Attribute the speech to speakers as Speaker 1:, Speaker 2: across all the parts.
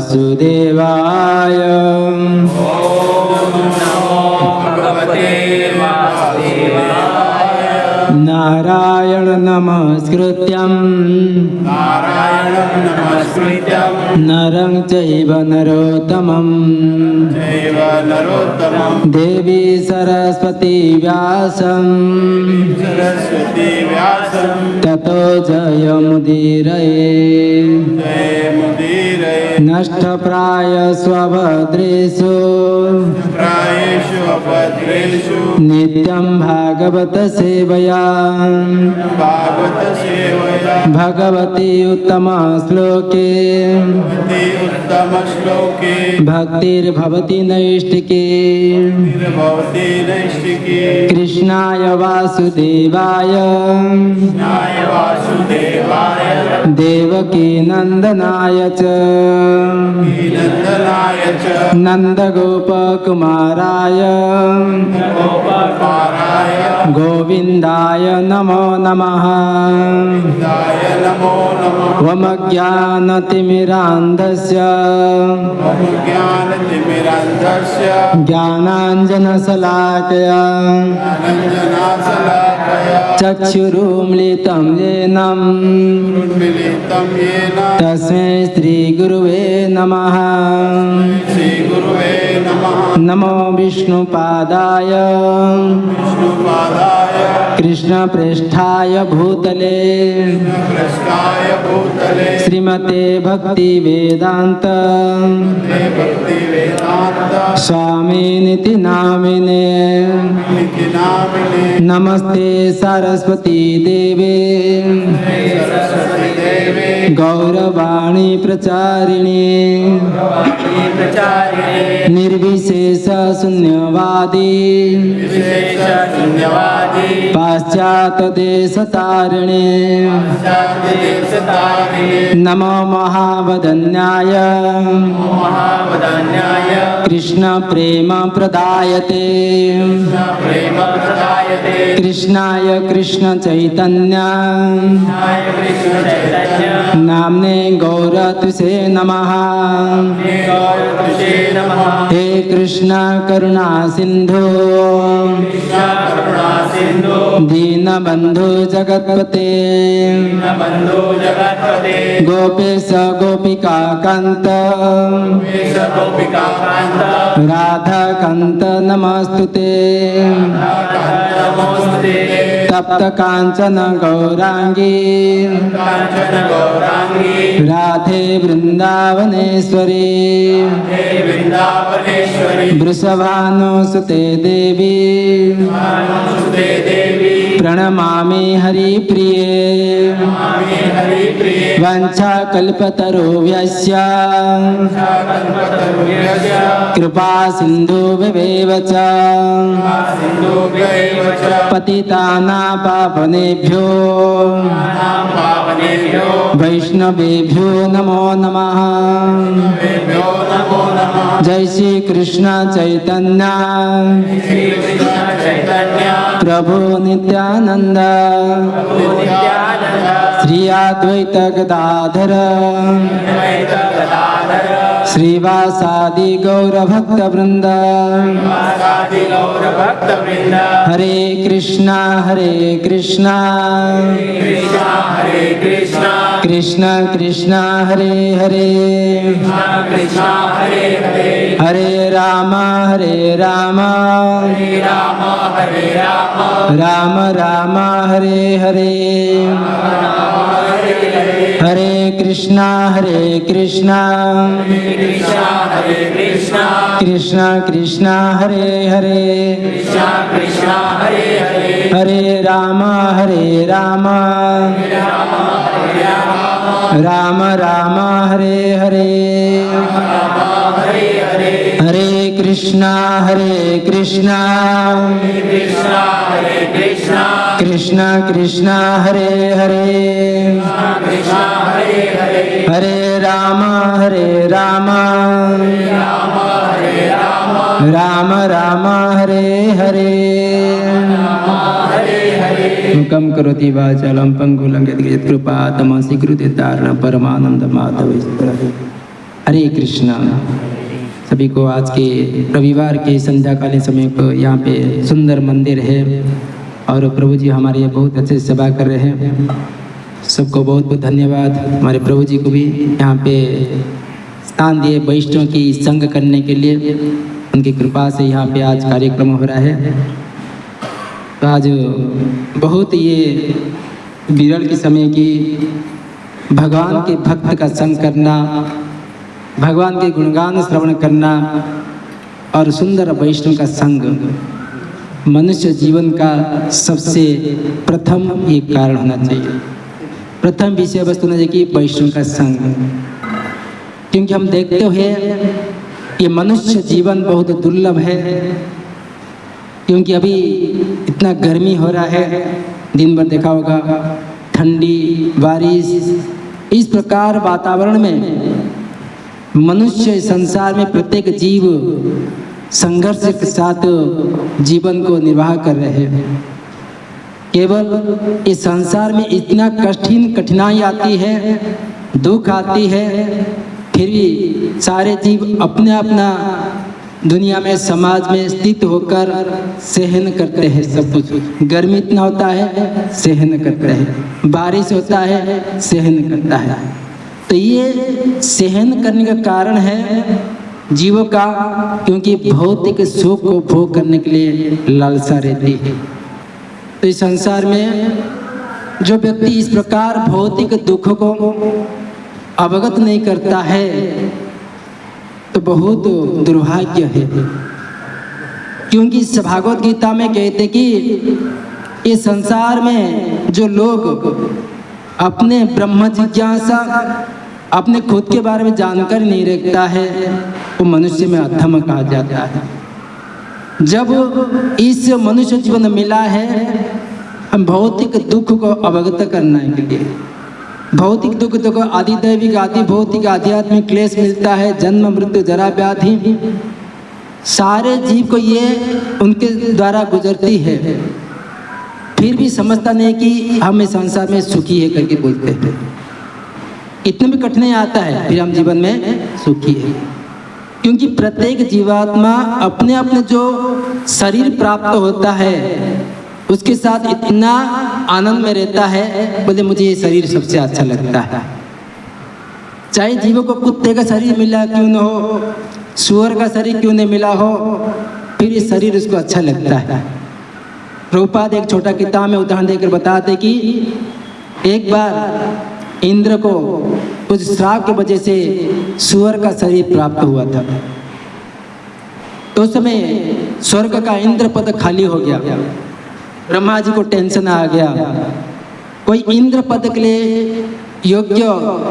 Speaker 1: वासुदेवाय। नारायण नमस्कृत्यं नरं चैव नरोत्तमं देवी सरस्वती व्यासं ततो जयमुदीरये। नष्टप्राय स्वभद्रेषु नित्यं भागवत सेवया भगवती उत्तम श्लोके भक्तिर्भवति नैष्टिके। कृष्णाय वासुदेवाय देवकी नंदनाय च नंदगोपकुमाराय गोविंदाय नमो नमः। वमज्ञानतिमिरान्धस्य ज्ञानाञ्जनशलाकया चक्षुरुन्मीलितं येन तस्मै श्रीगुरुवे नमः। नमो विष्णुपादाय कृष्णप्रेष्ठाय भूतले श्रीमते भक्तिवेदान्त स्वामिनिति नामिने। नमस्ते सरस्वती देवे गौरवाणी प्रचारिणे निर्विशेष शून्यवादी पाश्चात्य देश तारिणे। नमो महावदन्याय कृष्ण प्रेम प्रदायते कृष्णाय कृष्ण चैतन्य नामने गौरतुसे नमः। हे कृष्ण करुणा सिंधु दीनबंधु जगत्पते गोपेश गोपिका कांत राधा कांत नमस्तुते। तप्त कांचन गौरांगी राधे वृंदावनेश्वरी वृषभानुसुते देवी प्रणमामि हरिप्रिये। वंशाकल्पतरुभ्यश्च कृपा सिन्धुभ्येव च पतितानां पावनेभ्यो वैष्णवेभ्यो नमो नमः। जय श्री कृष्ण चैतन्य प्रभु नित्यानंद श्री अद्वैत गदाधर श्रीवासादि गौर भक्त वृंद। हरे कृष्णा कृष्ण कृष्ण हरे हरे हरे राम राम राम हरे हरे। हरे कृष्णा कृष्ण कृष्ण हरे हरे हरे राम राम राम हरे हरे। हरे कृष्णा कृष्ण कृष्ण हरे हरे हरे राम राम राम हरे हरे। मुखं करोति वाचालं पंगुलं यत्कृपातमसि कृते तारण परमानंद माधव। हरे कृष्णा। सभी को आज के रविवार के संध्याकालीन समय को यहाँ पे सुंदर मंदिर है और प्रभु जी हमारे बहुत अच्छे सेवा कर रहे हैं। सबको बहुत बहुत धन्यवाद। हमारे प्रभु जी को भी यहाँ पे स्थान दिए वैष्णव की संग करने के लिए, उनकी कृपा से यहाँ पे आज कार्यक्रम हो रहा है। तो आज बहुत ये विरल के समय की भगवान के भक्त का संग करना, भगवान के गुणगान श्रवण करना और सुंदर वैष्णव का संग मनुष्य जीवन का सबसे प्रथम ये कारण होना चाहिए। प्रथम विषय वस्तु होना चाहिए कि वैष्णव का संग, क्योंकि हम देखते हुए ये मनुष्य जीवन बहुत दुर्लभ है। क्योंकि अभी इतना गर्मी हो रहा है, दिन भर देखा होगा ठंडी बारिश, इस प्रकार वातावरण में मनुष्य संसार में प्रत्येक जीव संघर्ष के साथ जीवन को निर्वाह कर रहे हैं। केवल इस संसार में इतना कठिनाई आती है, दुख आती है, फिर भी सारे जीव अपने अपना दुनिया में समाज में स्थित होकर सहन करते हैं। सब कुछ गर्मी इतना होता है सहन करते हैं, बारिश होता है सहन करता है। तो ये सहन करने का कारण है जीवों का, क्योंकि भौतिक सुख को भोग करने के लिए लालसा रहती है। तो इस संसार में जो व्यक्ति इस प्रकार भौतिक दुख को अवगत नहीं करता है तो बहुत दुर्भाग्य है। क्योंकि इस भागवत गीता में कहते कि इस संसार में जो लोग अपने ब्रह्म जिज्ञासा, अपने खुद के बारे में जानकर नहीं रखता है, वो मनुष्य में अधम कहा जाता है। जब इस मनुष्य जीवन मिला है, हम भौतिक दुख को अवगत करना के लिए, भौतिक दुख को आदि दैविक आदि भौतिक आध्यात्मिक क्लेश मिलता है, जन्म मृत्यु जरा व्याधि, सारे जीव को ये उनके द्वारा गुजरती है। फिर भी समझता नहीं कि हम इस संसार में सुखी है करके बोलते हैं। इतने भी कठिनाई आता है फिर हम जीवन में सुखी है, क्योंकि प्रत्येक जीवात्मा अपने अपने जो शरीर प्राप्त होता है उसके साथ इतना आनंद में रहता है, बोले मुझे ये शरीर सबसे अच्छा लगता है। चाहे जीवों को कुत्ते का शरीर मिला क्यों न हो, सुअर का शरीर क्यों नहीं मिला हो, फिर ये शरीर उसको अच्छा लगता है। प्रभुपाद एक छोटा किताब में उदाहरण देकर बताते कि एक बार इंद्र को कुछ श्राप की वजह से सुअर का शरीर प्राप्त हुआ था। तो उस समय स्वर्ग का इंद्र पद खाली हो गया। ब्रह्मा जी को टेंशन आ गया, कोई इंद्र पद के लिए योग्य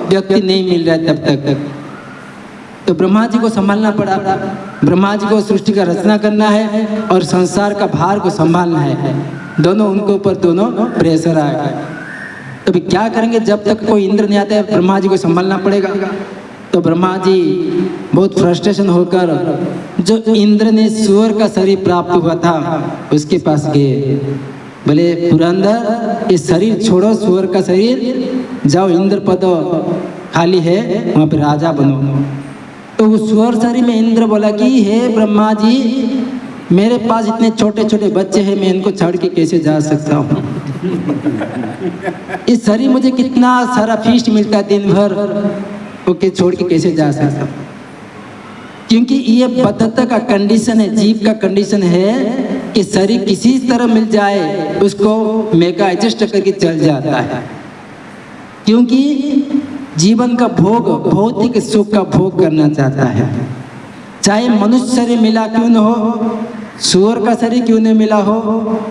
Speaker 1: व्यक्ति नहीं मिल रहा है तब तक। तो ब्रह्मा जी को संभालना पड़ा। ब्रह्मा जी को सृष्टि का रचना करना है और संसार का भार को संभालना है। दोनों उनके ऊपर दोनों प्रेशर आ गए। तो भी क्या करेंगे, जब तक कोई इंद्र नहीं आता है ब्रह्मा जी को संभालना पड़ेगा। तो ब्रह्मा जी बहुत फ्रस्ट्रेशन होकर जो इंद्र ने सुअर का शरीर प्राप्त हुआ था उसके पास गए। बोले पुरंदर, ये शरीर छोड़ो, सुअर का शरीर, जाओ इंद्र पद खाली है वहाँ पे राजा बनो। तो उस सुअर शरीर में इंद्र बोला कि हे ब्रह्मा जी, मेरे पास इतने छोटे छोटे बच्चे हैं, मैं इनको छोड़ के कैसे जा सकता हूँ। इस शरीर मुझे कितना सारा फीस्ट मिलता है दिन भर, ओके छोड़ के कैसे जा सकता हूँ। क्योंकि ये बद्धता का कंडीशन है, जीव का कंडीशन है कि शरीर किसी तरह मिल जाए उसको मेगा एडजस्ट करके चल जाता है। क्योंकि जीवन का भोग, भौतिक सुख का भोग करना चाहता है। चाहे मनुष्य शरीर मिला क्यों न हो, सुअर का शरीर क्यों नहीं मिला हो,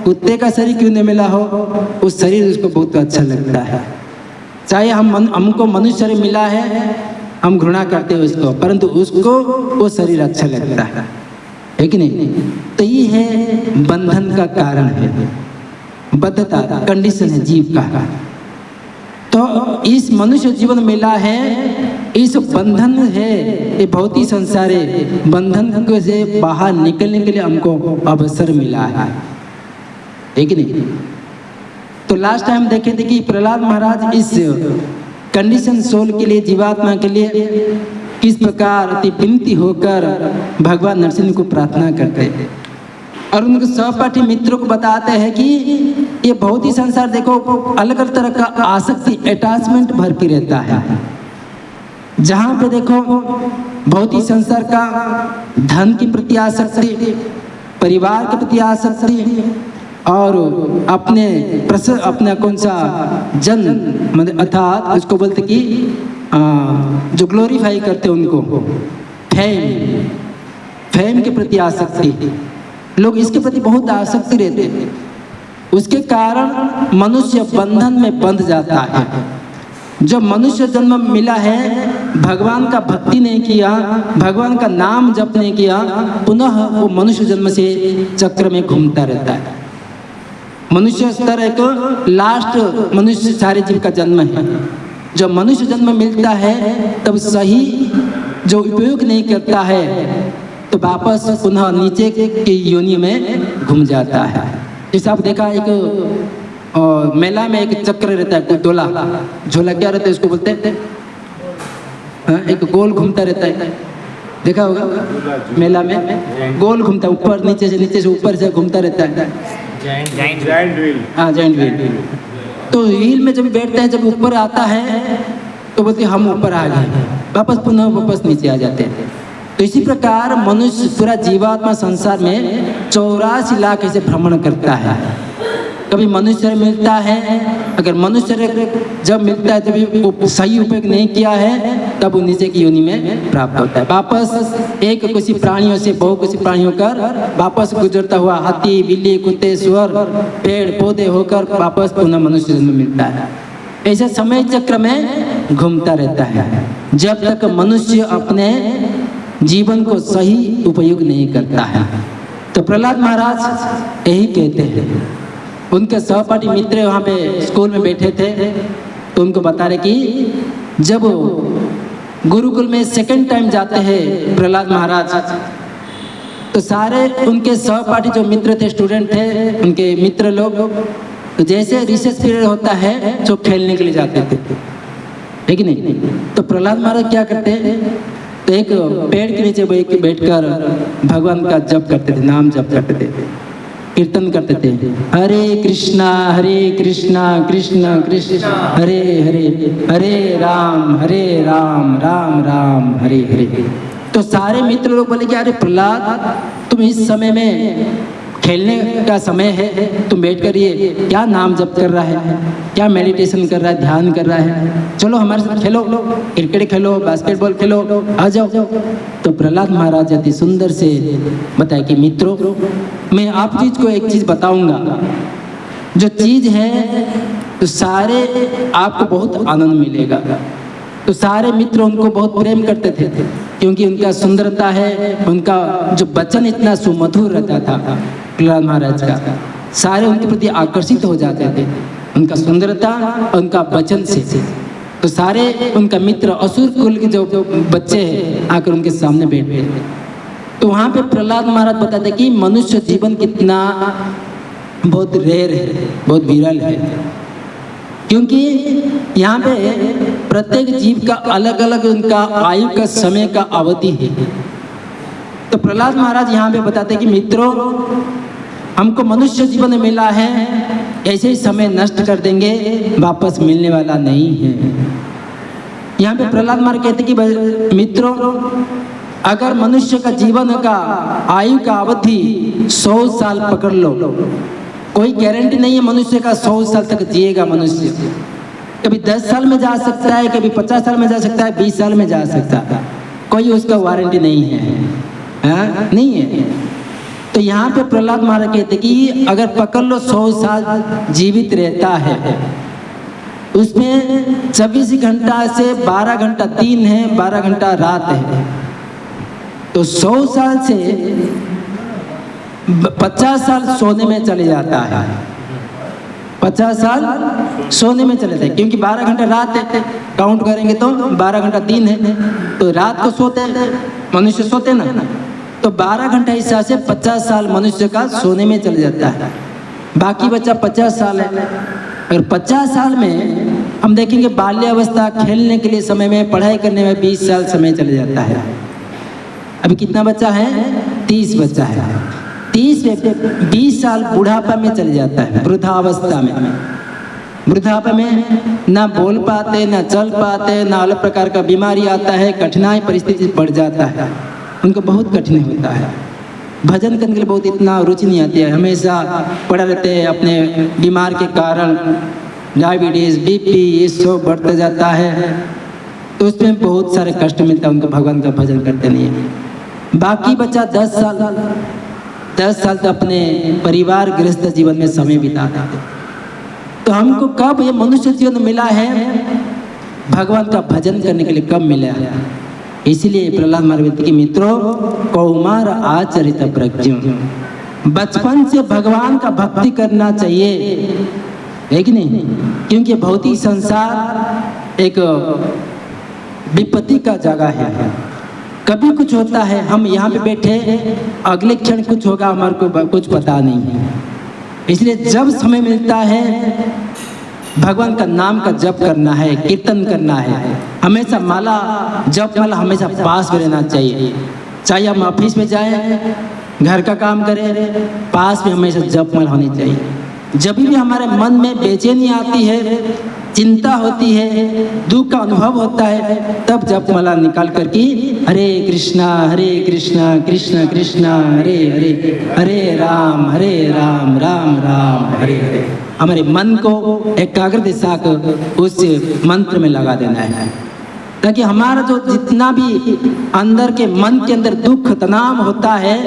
Speaker 1: कुत्ते का शरीर क्यों नहीं मिला हो, उस शरीर उसको बहुत अच्छा लगता है। चाहे हमको मनुष्य शरीर मिला है, हम घृणा करते हैं उसको, परंतु उसको वो शरीर अच्छा लगता है कि नहीं। तो ये है बंधन का कारण है, बद्धता कंडीशन है जीव का। तो इस मनुष्य जीवन मिला है, इस बंधन है, ये भौतिक संसार है, बंधन से बाहर निकलने के लिए हमको अवसर मिला है कि नहीं। तो लास्ट टाइम देखे थे कि प्रहलाद महाराज इस कंडीशन सोल के लिए, जीवात्मा के लिए किस प्रकार अति विनती होकर भगवान नरसिंह को प्रार्थना करते हैं और उनके सहपाठी मित्रों को बताते हैं कि ये भौतिक संसार देखो अलग अलग तरह का आसक्ति अटैचमेंट भर के रहता है। जहाँ पे देखो भौतिक संसार का धन के प्रति आसक्ति, परिवार के प्रति आसक्ति और अपने कौन सा जन मतलब अर्थात उसको बोलते कि जो ग्लोरीफाई करते उनको फेम के प्रति आसक्ति, लोग इसके प्रति बहुत आसक्ति रहते हैं। उसके कारण मनुष्य बंधन में बंध जाता है। जब मनुष्य जन्म मिला है, भगवान का भक्ति नहीं किया, भगवान का नाम जप नहीं किया, पुनः वो मनुष्य जन्म से चक्र में घूमता रहता है। मनुष्य स्तर एक लास्ट मनुष्य सारे जीव का जन्म है। जब मनुष्य जन्म मिलता है तब सही जो उपयोग नहीं करता है तो वापस पुनः नीचे की योनि में घूम जाता है। जैसे आप देखा एक मेला में एक चक्र रहता है, कोई डोला झोला क्या रहता है उसको बोलते हैं, एक गोल घूमता रहता है, देखा होगा मेला में गोल घूमता है, ऊपर नीचे से ऊपर से घूमता रहता है,
Speaker 2: जायंट व्हील।
Speaker 1: हाँ जायंट व्हील। तो व्हील में जब बैठते हैं, जब ऊपर आता है तो बोलते हम ऊपर आ गए, वापस नीचे आ जाते हैं। तो इसी प्रकार मनुष्य पूरा जीवात्मा संसार में 84 लाख ऐसे भ्रमण करता है। कभी मनुष्य मिलता है, अगर मनुष्य जब मिलता है तभी वो सही उपयोग नहीं किया है तब वो नीचे की योनि में प्राप्त होता है। वापस एक किसी प्राणियों से बहु प्राणियों कर वापस गुजरता हुआ हाथी, बिल्ली, कुत्ते, सुअर, पेड़ पौधे होकर वापस पुनः मनुष्य जन्म मिलता है। ऐसे समय चक्र में घूमता रहता है जब तक मनुष्य अपने जीवन को सही उपयोग नहीं करता है। तो प्रहलाद महाराज यही कहते हैं। उनके सहपाठी मित्र वहाँ पे स्कूल में बैठे थे तो उनको बता रहे कि जब गुरुकुल में सेकंड टाइम जाते हैं प्रहलाद महाराज तो सारे उनके सहपाठी जो मित्र थे, स्टूडेंट थे, उनके मित्र लोग तो जैसे रिसेस पीरियड होता है जो खेलने के लिए जाते थे, है कि नहीं? तो प्रहलाद महाराज क्या करते हैं, तो एक पेड़ के नीचे बैठकर भगवान का जप करते थे, नाम जप करते थे, कीर्तन करते थे, हरे कृष्णा कृष्ण कृष्ण हरे हरे, हरे राम राम राम हरे हरे। तो सारे मित्र लोग बोले कि अरे प्रहलाद, तुम इस समय में खेलने का समय है, तुम बैठ कर ये क्या नाम जप कर रहा है, क्या मेडिटेशन कर रहा है, ध्यान कर रहा है, चलो हमारे साथ खेलो, क्रिकेट खेलो, बास्केटबॉल खेलो, आ जाओ। तो प्रहलाद महाराज अति सुंदर से बताया कि मित्रों, मैं आप चीज को एक चीज बताऊंगा, जो चीज है तो सारे आपको बहुत आनंद मिलेगा। तो सारे मित्र उनको बहुत प्रेम करते थे क्योंकि उनका सुंदरता है, उनका जो वचन इतना सुमधुर रहता था प्रहलाद महाराज का, सारे उनके प्रति आकर्षित हो जाते थे उनका सुंदरता और उनका वचन से। तो सारे उनका मित्र असुर कुल के जो बच्चे हैं आकर उनके सामने बैठ गए। तो वहाँ पे प्रहलाद महाराज बताते कि मनुष्य जीवन कितना बहुत रेयर है, बहुत विरल है, क्योंकि यहाँ पे प्रत्येक जीव का अलग अलग उनका आयु का समय का अवधि है। तो प्रहलाद महाराज यहाँ पे बताते कि मित्रों, हमको मनुष्य जीवन मिला है, ऐसे ही समय नष्ट कर देंगे, वापस मिलने वाला नहीं है। यहाँ पे प्रहलाद महाराज कहते कि मित्रों, अगर मनुष्य का जीवन का आयु का अवधि 100 साल पकड़ लो, कोई गारंटी नहीं है मनुष्य का 100 साल तक जिएगा। मनुष्य कभी 10 साल में जा सकता है, कभी 50 साल में जा सकता है, 20 साल में जा सकता है, कोई उसका वारंटी नहीं है, नहीं है। तो यहाँ पे प्रहलाद महाराज कहते कि अगर पकड़ लो 100 साल जीवित रहता है, उसमें 24 घंटा से 12 घंटा दिन है, 12 घंटा रात है। तो 100 साल से 50 साल सोने में चले जाता है, 50 साल सोने में चले जाते हैं, क्योंकि 12 घंटा रात है, काउंट करेंगे तो 12 घंटा दिन है, तो रात को सोते हैं मनुष्य, सोते ना, तो 12 घंटा हिसाब से 50 साल मनुष्य का सोने में चले जाता है, बाकी बच्चा 50 साल है। अगर 50 साल में हम देखेंगे बाल्यावस्था, खेलने के लिए समय में, पढ़ाई करने में 20 साल समय चले जाता है। अभी कितना बच्चा है? 30 बच्चा है। 30 में 20 साल बुढ़ापा में चले जाता है, वृद्धावस्था में। वृद्धापा में ना बोल पाते, ना चल पाते, ना अलग प्रकार का बीमारी आता है, कठिनाई परिस्थिति बढ़ जाता है, उनको बहुत कठिन होता है। भजन करने के लिए बहुत इतना रुचि नहीं आती है, हमेशा पड़े रहते हैं अपने बीमार के कारण, डायबिटीज़, बीपी ये सब बढ़ते जाता है, तो उसमें बहुत सारे कष्ट मिलता है उनको, भगवान का भजन करते नहीं है। बाकी बच्चा 10 साल तो अपने परिवार गृहस्थ जीवन में समय बिताते थे। तो हमको कब ये मनुष्य जीवन मिला है? भगवान का भजन करने के लिए कब मिला है? इसलिए प्रहलाद महाराज के मित्रों, कौमार आचरित प्रज्ञ, बचपन से भगवान का भक्ति करना चाहिए, है कि नहीं? क्योंकि भौतिक संसार एक विपत्ति का जगह है, कभी कुछ होता है, हम यहाँ पे बैठे, अगले क्षण कुछ होगा, हमारे को कुछ पता नहीं है। इसलिए जब समय मिलता है भगवान का नाम का जप करना है, कीर्तन करना है, हमेशा माला जप माला हमेशा पास में रहना चाहिए। चाहे हम ऑफिस में जाएं, घर का काम करें, पास में हमेशा जप माला होनी चाहिए। जब भी हमारे मन में बेचैनी आती है, चिंता होती है, दुख का अनुभव होता है, तब जप माला निकाल कर के हरे कृष्णा कृष्ण कृष्ण हरे हरे, हरे राम राम राम हरे हरे, हमारे मन को एकाग्र दिशा को उस मंत्र में लगा देना है, ताकि हमारा जो जितना भी अंदर के मन के अंदर दुख तनाव होता है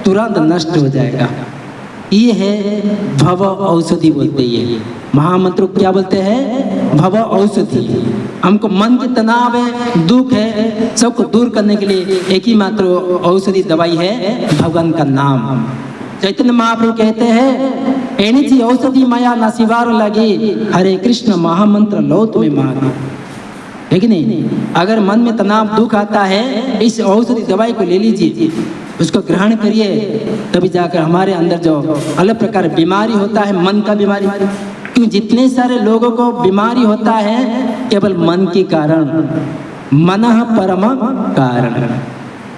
Speaker 1: तुरंत नष्ट हो जाएगा। ये है भव औषधि बोलते हैं, महामंत्र क्या बोलते हैं? भव औषधि। हमको मन के तनाव है, दुख है, सबको दूर करने के लिए एक ही मात्र औषधि दवाई है, भगवान का नाम। चैतन्य महाप्रभु कहते हैं, एनिची औषधि माया ना शिवार लगी, हरे कृष्ण महामंत्र लो तुम्हें मांगे, है कि नहीं? अगर मन में तनाव दुख आता है, इस औषधि दवाई को ले लीजिए, उसको ग्रहण करिए, तभी जाकर हमारे अंदर जो अलग प्रकार बीमारी होता है, मन का बीमारी, क्योंकि जितने सारे लोगों को बीमारी होता है केवल मन के कारण, मनः परम कारण,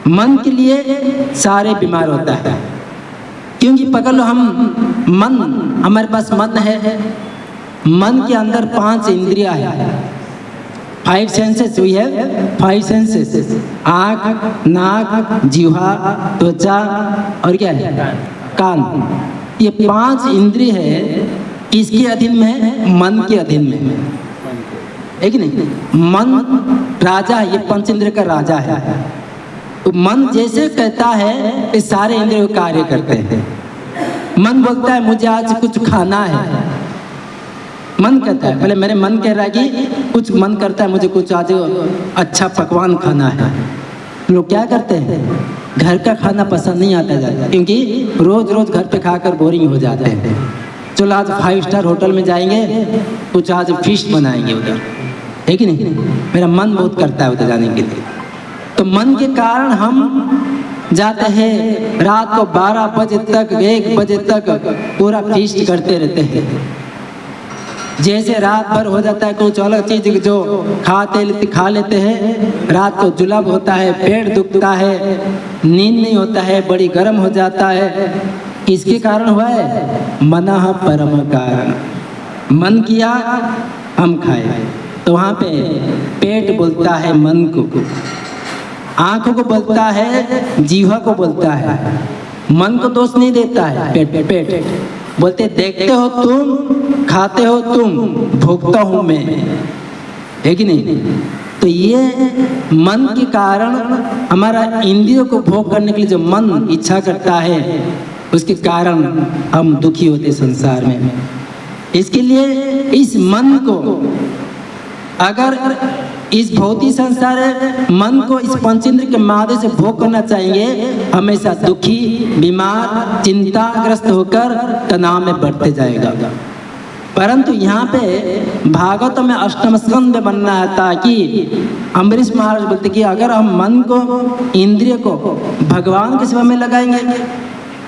Speaker 1: मन के लिए सारे बीमार होता है। क्योंकि पकड़ लो, हम मन, हमारे पास मन है, मन के अंदर 5 इंद्रियां है, 5 सेंसेस हुई है, 5 सेंसेस, आँख, नाक, जिह्वा, त्वचा और क्या है? कान। ये 5 इंद्रिय है, किसके अधीन में है? मन के अधीन में है कि नहीं? मन राजा है, ये 5 इंद्रिय का राजा है। तो मन जैसे कहता है ये सारे इंद्रिय कार्य करते हैं। मन बोलता है मुझे आज कुछ खाना है, मन कहता है, पहले मेरे मन कह रहा है कि कुछ मन करता है मुझे कुछ आज अच्छा पकवान खाना है। लोग क्या करते हैं? घर का खाना पसंद नहीं आता जाता, क्योंकि रोज रोज घर पे खाकर बोरिंग हो जाते हैं। चलो आज 5 स्टार होटल में जाएंगे, कुछ आज फिश बनाएंगे उधर, है कि नहीं? मेरा मन बहुत करता है उधर जाने के लिए। तो मन के कारण हम जाते हैं, रात को 12 बजे तक, 1 बजे तक पूरा फीस्ट करते रहते हैं। जैसे रात भर हो जाता है, कुछ अलग चीज जो खा लेते हैं, रात को जुलाब होता है, पेट दुखता है, नींद नहीं होता है, बड़ी गर्म हो जाता है। किसके कारण हुआ है? मनः परम कारण। मन किया, हम खाए, तो वहाँ पे पेट बोलता है मन को, आँखों को बोलता है, जीवा को बोलता है, मन को दोष नहीं देता है, पेट बोलते देखते हो तुम, खाते हो तुम, भोगता हूँ मैं, है कि नहीं? तो ये मन के कारण हमारा इंद्रियों को भोग करने के लिए जो मन इच्छा करता है, उसके कारण हम दुखी होते संसार में। इसके लिए इस मन को, अगर इस भौतिक संसार मन को इस पंचेंद्र के माध्यम से भोग करना चाहेंगे, हमेशा दुखी, बीमार, चिंताग्रस्त होकर तनाव में बढ़ते जाएगा। परंतु यहाँ पे भागवत में 8वें स्कंद में बनना है, ताकि अम्बरीश महाराज बोलते कि अगर हम मन को, इंद्रिय को भगवान की सेवा में लगाएंगे,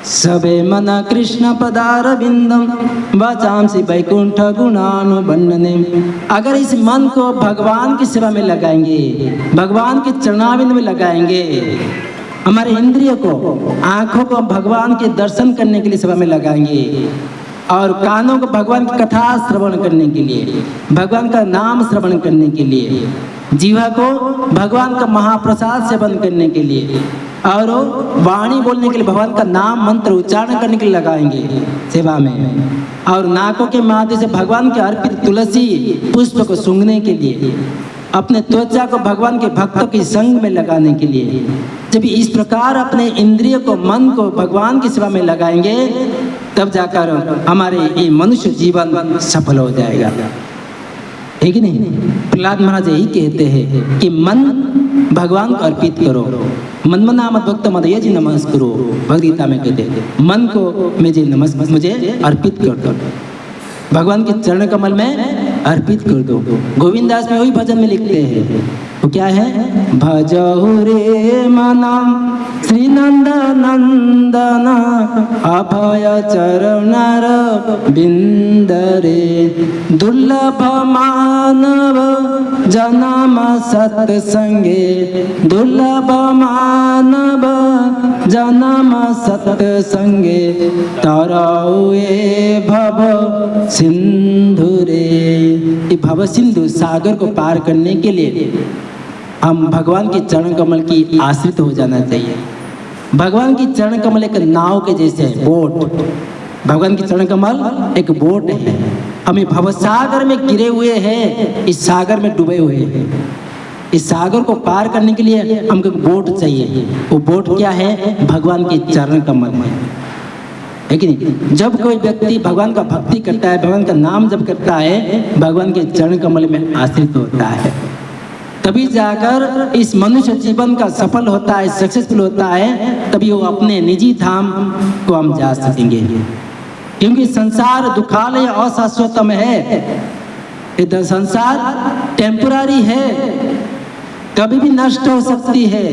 Speaker 1: सबे मन कृष्ण पदारविंदम वाचांसि वैकुंठ गुणानुबंधने। अगर इस मन को भगवान की सेवा में लगाएंगे, भगवान के चरणारविंद में लगाएंगे, हमारे इंद्रिय को, आंखों को भगवान के दर्शन करने के लिए सेवा में लगाएंगे, और कानों को भगवान की कथा श्रवण करने के लिए, भगवान का नाम श्रवण करने के लिए, जीवा को भगवान का महाप्रसाद सेवन करने के लिए, और वाणी बोलने के लिए भगवान का नाम मंत्र उच्चारण करने के लिए लगाएंगे सेवा में, और नाकों के माध्यम से भगवान के अर्पित तुलसी पुष्प को सूंघने के लिए, अपने त्वचा को भगवान के भक्तों के संग में लगाने के लिए, जब इस प्रकार अपने इंद्रिय को, मन को भगवान की सेवा में लगाएंगे, तब जाकर हमारे ये मनुष्य जीवन सफल हो जाएगा, है कि नहीं? प्रहलाद महाराज यही कहते हैं कि मन भगवान को अर्पित करो, मनमना मद भक्त मद ये जी नमस्कुरु, भगवद गीता में कहते हैं मन को मुझे अर्पित कर दो, भगवान के चरण कमल में अर्पित कर दो। गोविंद दास में वही भजन में लिखते हैं, वो क्या है? भजहु रे मनम श्री नंद नंदन अभय चरणर बिंदरे, दुर्लभ मानव जन्म सत्संगे, दुर्लभ मानव जन्म सत्संगे, तरौए भव सिंधुरे। ये भव सिंधु सागर को पार करने के लिए हम भगवान के चरण कमल की आश्रित हो जाना चाहिए। भगवान की चरण कमल एक नाव के जैसे है, बोट। भगवान की चरण कमल एक बोट है, हमें भवसागर में गिरे हुए हैं, इस सागर में डूबे हुए हैं। इस सागर को पार करने के लिए हमको एक बोट चाहिए। वो बोट क्या है? भगवान के चरण कमल में, है कि नहीं? जब कोई व्यक्ति भगवान का भक्ति करता है, भगवान का नाम जब करता है, भगवान के चरण कमल में आश्रित होता है, तभी जाकर इस मनुष्य जीवन का सफल होता है, सक्सेसफुल होता है, तभी वो अपने निजी धाम को हम जा सकेंगे। क्योंकि संसार दुखालय अशाश्वतम है, ये संसार टेम्पररी है, कभी भी नष्ट हो सकती है।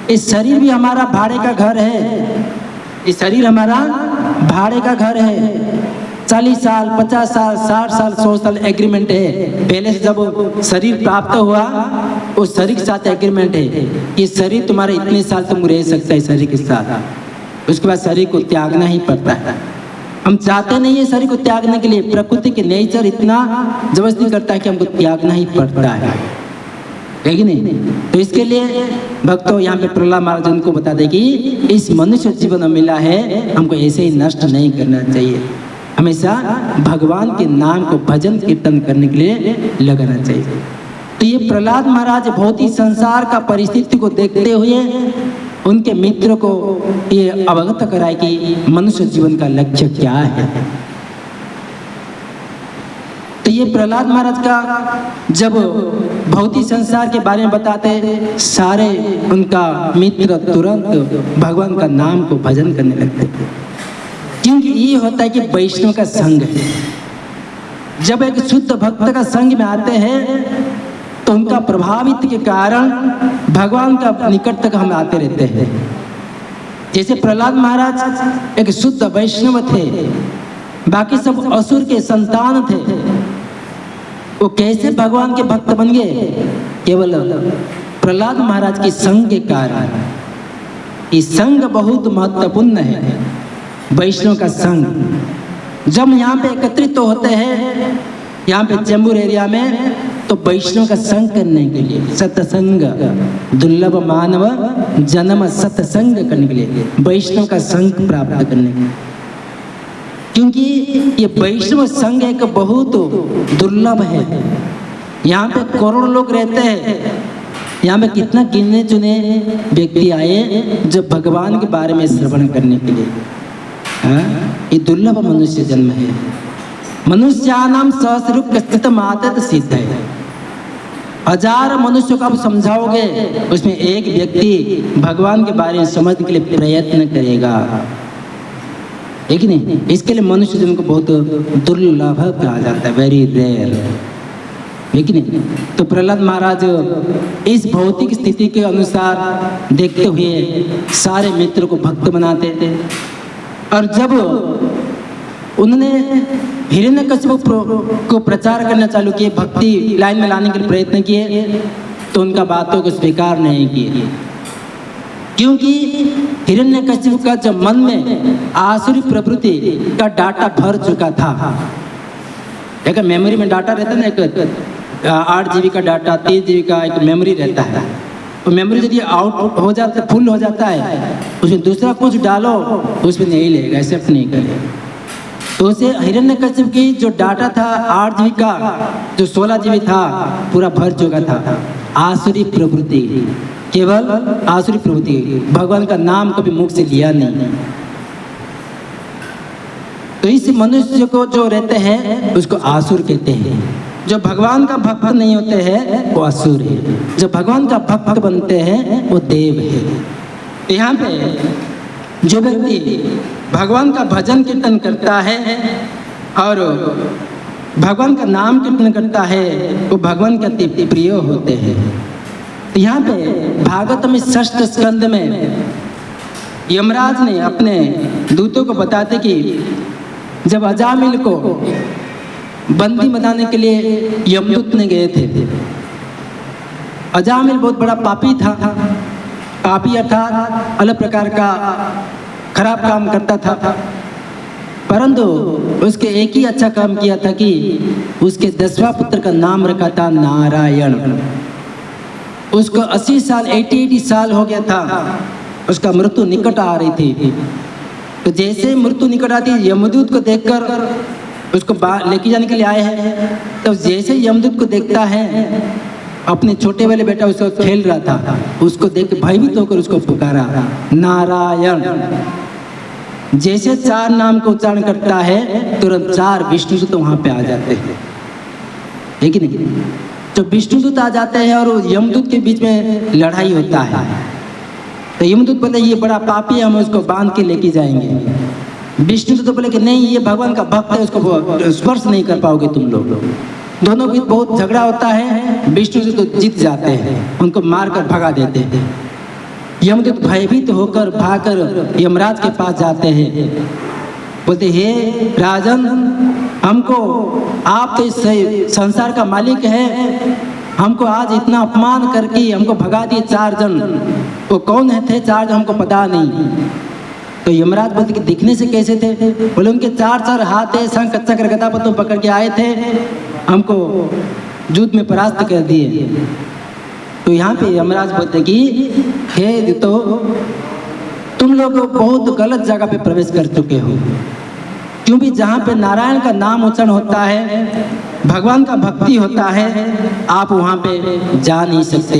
Speaker 1: इस शरीर भी हमारा भाड़े का घर है, इस शरीर हमारा भाड़े का घर है। 40 साल, 50 साल, 60 साल, 100 साल एग्रीमेंट है। पहले से जब शरीर प्राप्त हुआ, उस शरीर के साथ एग्रीमेंट है कि शरीर तुम्हारे इतने साल तुम रह सकता है शरीर के साथ, उसके बाद शरीर को त्यागना ही पड़ता है। हम चाहते नहीं है शरीर को त्यागने के लिए, प्रकृति के नेचर इतना जबरदस्ती करता है कि हमको त्यागना ही पड़ता है कि नहीं? तो इसके लिए भक्तों यहाँ पे प्रहलाद महाराज उनको बता दे कि इस मनुष्य जीवन मिला है, हमको ऐसे ही नष्ट नहीं करना चाहिए, हमेशा भगवान के नाम को भजन कीर्तन करने के लिए लगाना चाहिए। तो ये प्रहलाद महाराज बहुत ही संसार का परिस्थिति को देखते हुए उनके मित्र को ये अवगत कराए कि मनुष्य जीवन का लक्ष्य क्या है। तो ये प्रहलाद महाराज का जब भौतिक संसार के बारे में बताते, सारे उनका मित्र तुरंत भगवान का नाम को भजन करने लगते, क्योंकि ये होता है कि वैष्णव का संग है। जब एक शुद्ध भक्त का संग में आते हैं तो उनका प्रभावित के कारण भगवान का निकट तक हम आते रहते हैं। जैसे प्रहलाद महाराज एक शुद्ध वैष्णव थे, बाकी सब असुर के संतान थे, वो कैसे भगवान के भक्त बन गए? केवल प्रहलाद महाराज के संग के कारण। ये संग बहुत महत्वपूर्ण है, वैष्णव का संग। जब यहाँ पे एकत्रित तो होते हैं, यहाँ पे चेंबूर एरिया में, तो वैष्णव का संग करने के लिए, सत्संग, दुर्लभ मानव जन्म सत्संग करने के लिए, वैष्णव का संग प्राप्त करने के लिए। क्योंकि ये वैष्णव संघ एक बहुत दुर्लभ है। यहाँ पे करोड़ों लोग रहते हैं, यहाँ पे कितना गिने चुने व्यक्ति आए जो भगवान के बारे में श्रवण करने के लिए। ये दुर्लभ मनुष्य जन्म है। मनुष्यानाम सहस्ररूप स्थित मातत सिद्ध है। 1000 मनुष्यों को आप समझाओगे, उसमें एक व्यक्ति भगवान के बारे में समझने के लिए प्रयत्न करेगा, है कि नहीं? इसके लिए मनुष्य जन्म को बहुत दुर्लभ कहा जाता है, वेरी रेयर, है कि नहीं? तो प्रहलाद महाराज इस भौतिक स्थिति के अनुसार देखते हुए सारे मित्र को भक्त बनाते थे, और जब उन्होंने हिरण्यकशिपु को प्रचार करना चालू किए, भक्ति लाइन में लाने के लिए प्रयत्न किए, तो उनका बातों को स्वीकार नहीं किए, क्योंकि हिरण्यकशिपु का जब मन में आसुरी प्रवृत्ति का डाटा भर चुका था। एक मेमोरी में डाटा रहता है ना, एक 8 GB का डाटा, 3 GB का एक मेमोरी रहता है। तो मेमोरी यदि आउट हो जाता है, फुल हो जाता है, उसमें दूसरा कुछ डालो उसमें नहीं लेगा, एक्सेप्ट नहीं करेगा। तो उसे हिरण्यकशिपु की जो डाटा था 8 GB का, जो 16 GB था, पूरा भर चुका था आसुरी प्रवृत्ति, केवल आसुरी प्रवृत्ति, भगवान का नाम कभी मुख से लिया नहीं। तो इस मनुष्य को जो रहते हैं उसको आसुर कहते हैं। जो भगवान का भक्त नहीं होते हैं वो असुर है, जो भगवान का भक्त बनते हैं वो देव है। यहाँ पे जो व्यक्ति भगवान का भजन कीर्तन करता है और भगवान का नाम कीर्तन करता है वो भगवान के अति प्रिय होते हैं। यहाँ पे भागवत में 6th स्कंद में यमराज ने अपने दूतों को बताते कि जब अजामिल को बंदी बनाने के लिए यमदूत ने गए थे, अजामिल बहुत बड़ा पापी था, पापी अर्थात अलग प्रकार का खराब काम करता था, परंतु उसके एक ही अच्छा काम किया था कि उसके 10वां पुत्र का नाम रखा था नारायण। उसको 80 साल 80 साल हो गया था, उसका मृत्यु निकट आ रही थी। तो जैसे मृत्यु निकट आती, यमदूत को देखकर उसको लेके जाने के लिए आए हैं, तो जैसे यमदूत को देखता है, अपने छोटे वाले बेटा उसको खेल रहा था, उसको देख भयभीत होकर उसको पुकारा नारायण। जैसे 4 नाम का उच्चारण करता है, तुरंत 4 विष्णुदूत वहां पे आ जाते हैं, लेकिन जो विष्णुदूत आ जाते हैं और यमदूत के बीच में लड़ाई होता है। तो यमदूत बोले ये बड़ा पापी है, हम उसको बांध के लेके जाएंगे। विष्णुदूत तो बोले कि नहीं, ये भगवान का भक्त है, उसको स्पर्श नहीं कर पाओगे तुम लोग। दोनों के बीच बहुत झगड़ा होता है, विष्णुदूत तो जीत जाते हैं, उनको मारकर भगा देते हैं। यमदूत भयभीत होकर भागकर यमराज के पास जाते हैं, बोलते हे राजन, हमको आप तो इस संसार का मालिक है, हमको आज इतना अपमान करके हमको भगा दिए 4 जन। वो कौन है थे 4 जन, हमको पता नहीं। तो यमराज बोलते कि दिखने से कैसे थे? बोले उनके 4 हाथ है, शंख चक्र गदा पद्म पकड़ के आए थे, हमको युद्ध में परास्त कर दिए। तो यहाँ पे यमराज बोलते कि हे तो तुम लोग बहुत गलत जगह पे प्रवेश कर चुके हो, क्योंकि जहाँ पे नारायण का नाम उच्चारण होता है, भगवान का भक्ति होता है, आप वहाँ पे जा नहीं सकते,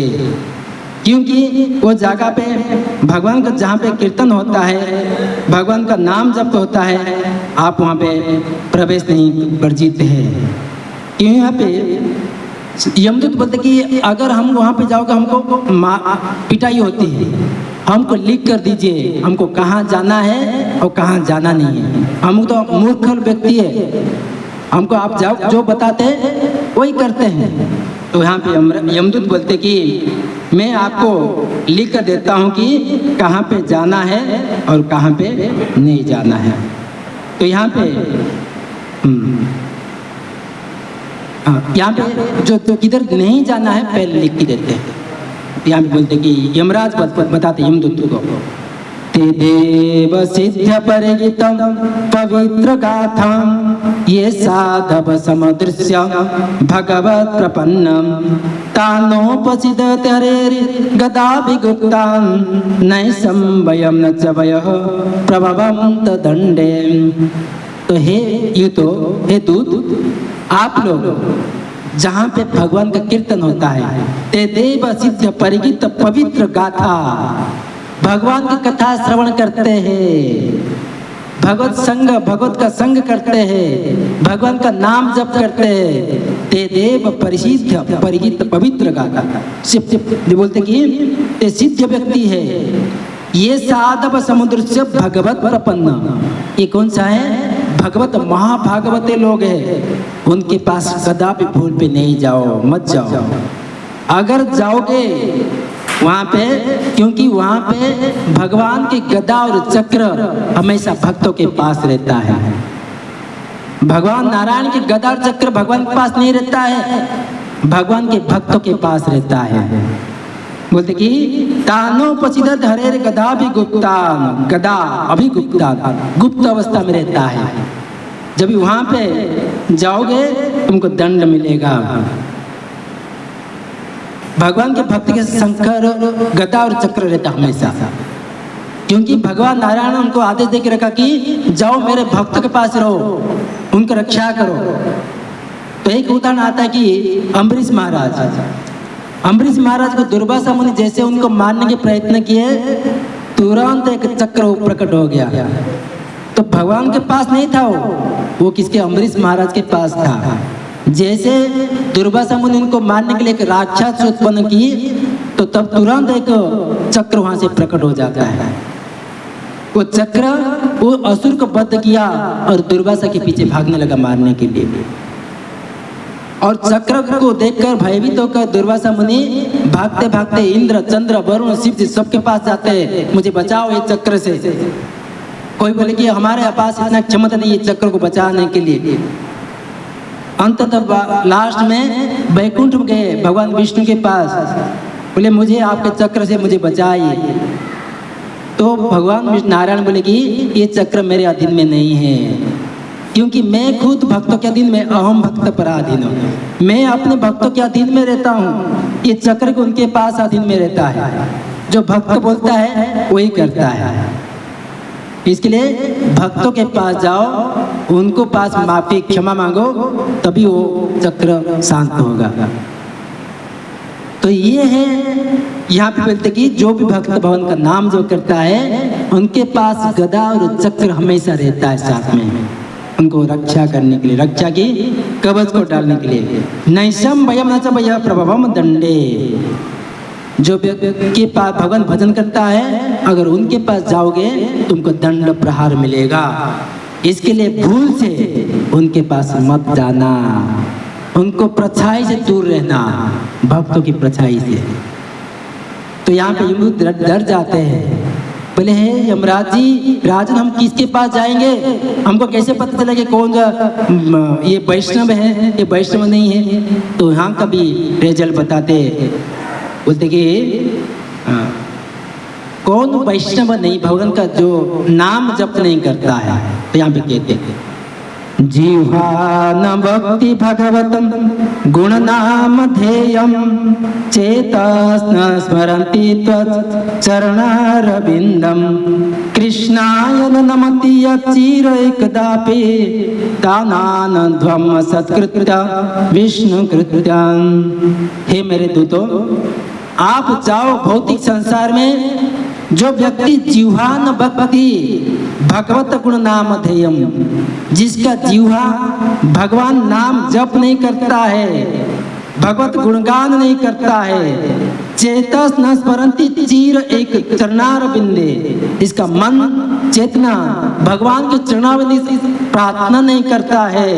Speaker 1: क्योंकि वो जगह पे भगवान का जहाँ पे कीर्तन होता है, भगवान का नाम जप होता है, आप वहाँ पे प्रवेश नहीं, वर्जित है। क्यों? यहाँ पे यमदूत बोलते कि अगर हम वहाँ पे जाओगे हमको पिटाई होती है, हमको लिख कर दीजिए हमको कहाँ जाना है और कहाँ जाना नहीं है। हम तो मूर्ख व्यक्ति है, हमको आप जाओ जो बताते हैं वही करते हैं। तो यहाँ पे यमदूत बोलते कि मैं आपको लिख कर देता हूँ कि कहाँ पे जाना है और कहाँ पे नहीं जाना है। तो यहाँ पे जो किधर नहीं जाना है पहले लिख के देते हैं। यहाँ पे बोलते कि यमराज बताते यमदूत को, ते देव सिद्ध परिगितम पवित्र गाथाम ये साधव समदृश्य भगवत प्रपन्नम तानोपसिदत हरेरि गदा विगुप्तान नैसं वयं न च वयः प्रभवं तदंडे। तो हे दूत, आप लोग जहाँ पे भगवान का कीर्तन होता है, ते देव सिद्ध परिगित पवित्र गाथा, भगवान की कथा श्रवण करते हैं, भगवत का संग करते हैं, भगवान का नाम जप करते हैं, ते देव परिसिद्ध परिगित पवित्र गाथा। बोलते कि ते सिद्ध व्यक्ति है, ये साधव समुद्र से भगवत प्रपन्न। ये कौन सा है? भगवत महाभागवते लोग हैं, उनके पास कदापि भूल पे नहीं जाओ, मत जाओ। अगर जाओगे वहाँ पे, क्योंकि वहाँ पे भगवान के गदा और चक्र हमेशा भक्तों के पास रहता है। भगवान नारायण के गदा और चक्र भगवान के पास नहीं रहता है, भगवान के भक्तों के पास रहता है। बोलते कि तानो पचिदत हरेर गदा भी गुप्तान, गदा अभी गुप्तान, गुप्त अवस्था में रहता है। जब वहाँ पे जाओगे तुमको दंड मिलेगा। भगवान के भक्त के शंकर गदा और चक्र रहता हमेशा, क्योंकि भगवान नारायण ने उनको आदेश दे के रखा कि जाओ मेरे भक्त के पास रहो, उनकी रक्षा करो। तो एक उदाहरण आता है कि अम्बरीश महाराज को दुर्वासा मुनि जैसे उनको मारने के प्रयत्न किए, तुरंत एक चक्र प्रकट हो गया। तो भगवान के पास नहीं था वो किसके, अम्बरीश महाराज के पास था। जैसे दुर्वासा मुनि उनको मारने के लिए एक राक्षस उत्पन्न की, तो तब तुरंत एक चक्र वहां से प्रकट हो जाता है। वो चक्र वो असुर को बद्ध किया और दुर्वासा के पीछे भागने लगा मारने के लिए। और चक्र को देखकर भयभीत होकर दुर्वासा मुनि भागते भागते इंद्र, चंद्र, वरुण, शिव जी सबके पास जाते हैं, मुझे बचाओ ये चक्र से। कोई बोले कि हमारे पास इतना क्षमता नहीं है चक्र को बचाने के लिए। अंततः लास्ट में वैकुंठ में गए भगवान विष्णु के पास, बोले मुझे आपके चक्र से मुझे बचाइए। तो भगवान नारायण बोले कि ये चक्र मेरे अधीन में नहीं है, क्योंकि मैं खुद भक्तों के अधीन में, अहम भक्त पराधीन हूँ। मैं अपने भक्तों के अधीन में रहता हूँ, ये चक्र को उनके पास अधीन में रहता है। जो भक्त बोलता है वही करता है। इसके लिए भक्तों के पास जाओ, उनको पास माफी क्षमा मांगो, तभी वो चक्र शांत होगा। तो ये है यहाँ पे बोलते कि जो भी भक्त भगवान का नाम जो करता है उनके पास गदा और चक्र हमेशा रहता है साथ में, उनको रक्षा करने के लिए, रक्षा की कवच को डालने के लिए। नैशम भयम न च भय प्रभवम दंडे। जो व्यक्ति के पास भगवान भजन करता है, अगर उनके पास जाओगे तुमको दंड प्रहार मिलेगा। इसके लिए भूल से उनके पास मत जाना, उनको परछाई से दूर रहना, भक्तों की परछाई से। तो यहाँ पे यमदूत डर जाते हैं, बोले हे यमराज जी, राजन हम किसके पास जाएंगे, हमको कैसे पता चलेगा कौन ये वैष्णव है ये वैष्णव नहीं है। तो यहाँ का भी रिजल्ट बताते, बोलते कि कौन वैष्णव नहीं, भगवान का जो नाम जप नहीं करता है। तो यहाँ पे कहते हैं जिह्वा न भक्ति भगवतं गुणनामधेयं चेतस न स्मरन्ति त्वच्चरणारविन्दं कृष्णाय न नमति यच्चिरैकदापि दानानध्वं सत्कृत्य विष्णुकृत्यं। हे मेरे दूतों, आप जाओ भौतिक संसार में, जो व्यक्ति जिह्वान भक्ति भगवत गुण नाम ध्येयम, जिसका जिह्वा भगवान नाम जप नहीं करता है, भगवत गुणगान नहीं करता है, चेतस न स्मरन्ति चीर एक चरणार बिंदे, इसका मन चेतना भगवान के चरणावली प्रार्थना नहीं करता है,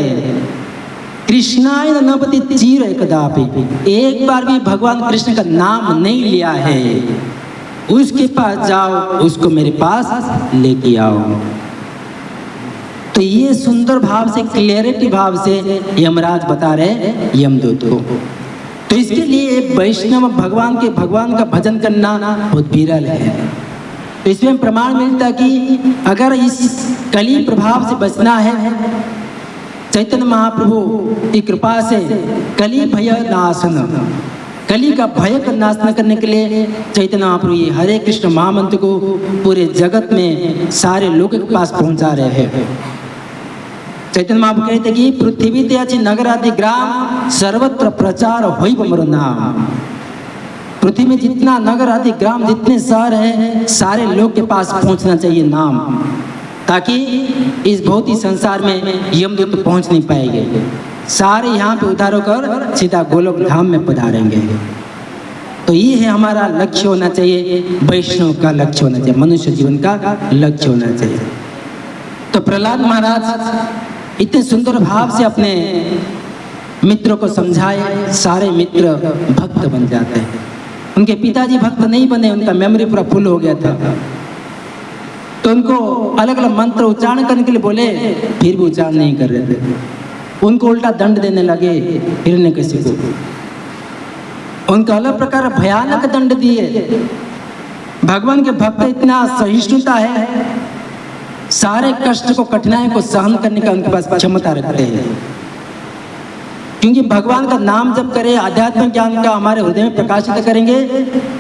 Speaker 1: कृष्णाय नमति चीर एकदापि, एक बार भी भगवान कृष्ण का नाम नहीं लिया है, उसके पास जाओ, उसको मेरे पास लेके आओ। तो ये सुंदर भाव से, क्लियरिटी भाव से यमराज बता रहे यमदूत को। तो इसके लिए वैष्णव भगवान का भजन करना बहुत विरल है। तो इसमें प्रमाण मिलता कि अगर इस कली प्रभाव से बचना है, चैतन्य महाप्रभु की कृपा से कली भय नाशन, कली का भय का नाश करने के लिए चैतन्य महाप्रभु ये हरे कृष्ण महामंत्र को पूरे जगत में सारे लोगों के पास पहुंचा रहे हैं। चैतन्य महाप्रभु कहते कि पृथ्वी त्याची नगर आदि ग्राम सर्वत्र प्रचार होई बमरो नाम। पृथ्वी में जितना नगर आदि ग्राम, जितने शहर हैं, सारे लोग के पास पहुंचना चाहिए नाम, ताकि इस भौतिक संसार में यमदूत पहुंच नहीं पाएंगे। सारे यहाँ पे उद्धार होकर सीधा गोलोक धाम में पधारेंगे। तो ये है हमारा लक्ष्य होना चाहिए, वैष्णव का लक्ष्य होना चाहिए, मनुष्य जीवन का लक्ष्य होना चाहिए। तो प्रहलाद महाराज इतने सुंदर भाव से अपने मित्रों को समझाए, सारे मित्र भक्त बन जाते हैं। उनके पिताजी भक्त नहीं बने, उनका मेमोरी पूरा फुल हो गया था। तो उनको अलग अलग मंत्र उच्चारण करने के लिए बोले, फिर भी उच्चारण नहीं कर रहे थे। उनको उल्टा दंड देने लगे हिरण्यकशिपु को। उनको अलग प्रकार भयानक दंड दिए। भगवान के भक्त इतना सहिष्णुता है, सारे कष्ट को कठिनाई को सहन करने का उनके पास क्षमता रखते हैं, क्योंकि भगवान का नाम जब करें आध्यात्मिक ज्ञान का हमारे हृदय में प्रकाशित करेंगे,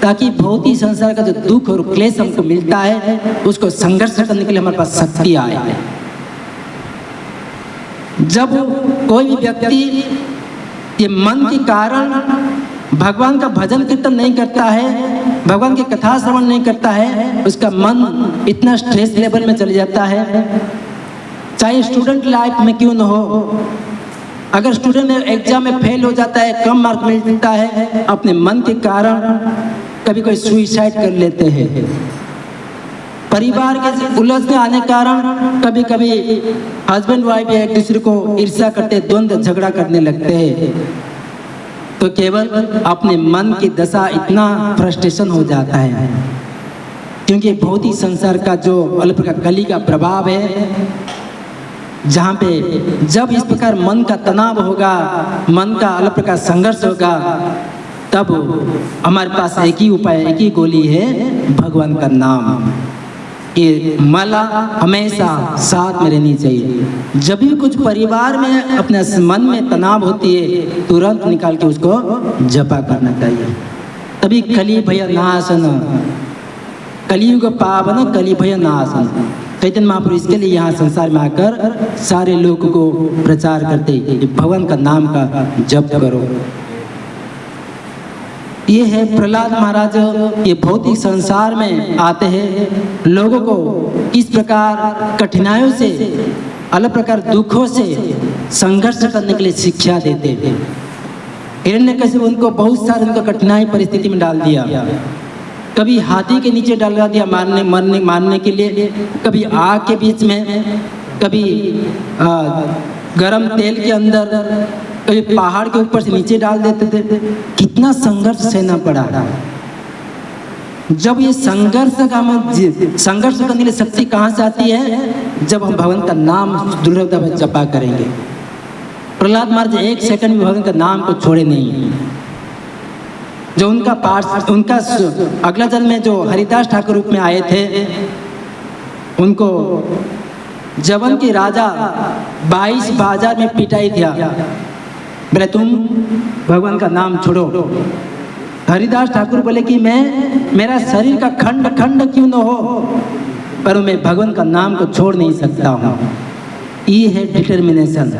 Speaker 1: ताकि भौतिक संसार का जो दुख और क्लेश हमको मिलता है उसको संघर्ष करने के लिए हमारे पास शक्ति आए। जब कोई भी व्यक्ति ये मन के कारण भगवान का भजन कीर्तन नहीं करता है, भगवान की कथा श्रवण नहीं करता है, उसका मन इतना स्ट्रेस लेवल में चले जाता है। चाहे स्टूडेंट लाइफ में क्यों न हो, अगर स्टूडेंट एग्जाम में फेल हो जाता है, कम मार्क मिलता है, अपने मन के कारण कभी कोई सुइसाइड कर लेते हैं। परिवार के उलझने आने के कारण कभी कभी हस्बैंड वाइफ एक दूसरे को ईर्ष्या करते, द्वंद्व झगड़ा करने लगते हैं। तो केवल अपने मन की दशा इतना फ्रस्ट्रेशन हो जाता है, क्योंकि भौतिक संसार का जो अलग प्रकार कली का प्रभाव है, जहाँ पे जब इस प्रकार मन का तनाव होगा, मन का अलग प्रकार संघर्ष होगा, तब हमारे पास एक ही उपाय, एक ही गोली है, भगवान का नाम। ये माला हमेशा साथ में रहनी चाहिए। जब भी कुछ परिवार में अपने मन में तनाव होती है, तुरंत निकाल के उसको जपा करना चाहिए। तभी कली भय नाशन, कलियुग पावन कली भय नाशन। चैतन्य महाप्रभु इसके लिए यहाँ संसार में आकर सारे लोगों को प्रचार करते हैं, भगवान का नाम का जप करो। ये है प्रहलाद महाराज, ये भौतिक संसार में आते हैं, लोगों को किस प्रकार कठिनाइयों से, अलग प्रकार दुखों से संघर्ष करने के लिए शिक्षा देते हैं। हिरण्यकशिपु उनको बहुत सारे उनको कठिनाई परिस्थिति में डाल दिया। कभी हाथी के नीचे डालवा दिया मारने के लिए, कभी आग के बीच में, कभी गरम तेल के अंदर, कभी पहाड़ के ऊपर से नीचे डाल देते थे। कितना संघर्ष सहना पड़ा। जब ये संघर्ष करने के लिए शक्ति कहाँ से आती है? जब हम भगवान का नाम दृढ़ता जपा करेंगे। प्रहलाद महाराज एक सेकंड भी भगवान का नाम को छोड़े नहीं। जो उनका अगला जन्म में जो हरिदास ठाकुर रूप में आए थे, उनको जवन के राजा 22 बाजार में पिटाई दिया, बोले तुम भगवान का नाम छोड़ो। हरिदास ठाकुर बोले कि मेरा शरीर का खंड खंड क्यों न हो, पर मैं भगवान का नाम को छोड़ नहीं सकता हूँ। ये है डिटर्मिनेशन,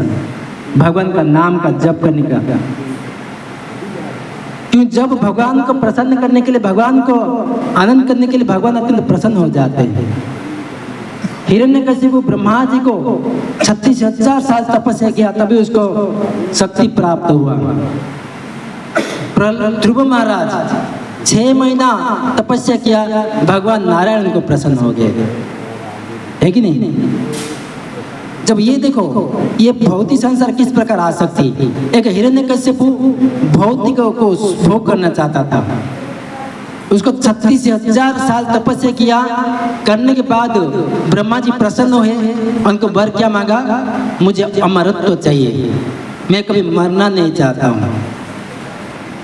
Speaker 1: भगवान का नाम का जप करने का। क्यों? जब भगवान को प्रसन्न करने के लिए, भगवान को आनंद करने के लिए भगवान अत्यंत प्रसन्न हो जाते हैं। हिरण्यकशिपु ब्रह्मा जी को 36,000 साल तपस्या किया, तभी उसको शक्ति प्राप्त हुआ। ध्रुव महाराज 6 महीना तपस्या किया, भगवान नारायण को प्रसन्न हो गए, है कि नहीं? जब ये देखो, ये भौतिक संसार किस प्रकार आ सकती। एक हिरण्यकशिपु भौतिक को भोग करना चाहता था, उसको 36,000 साल तपस्या किया, करने के बाद ब्रह्मा जी प्रसन्न हुए। उनको वर क्या मांगा? मुझे अमरत्व चाहिए, मैं कभी मरना नहीं चाहता हूँ।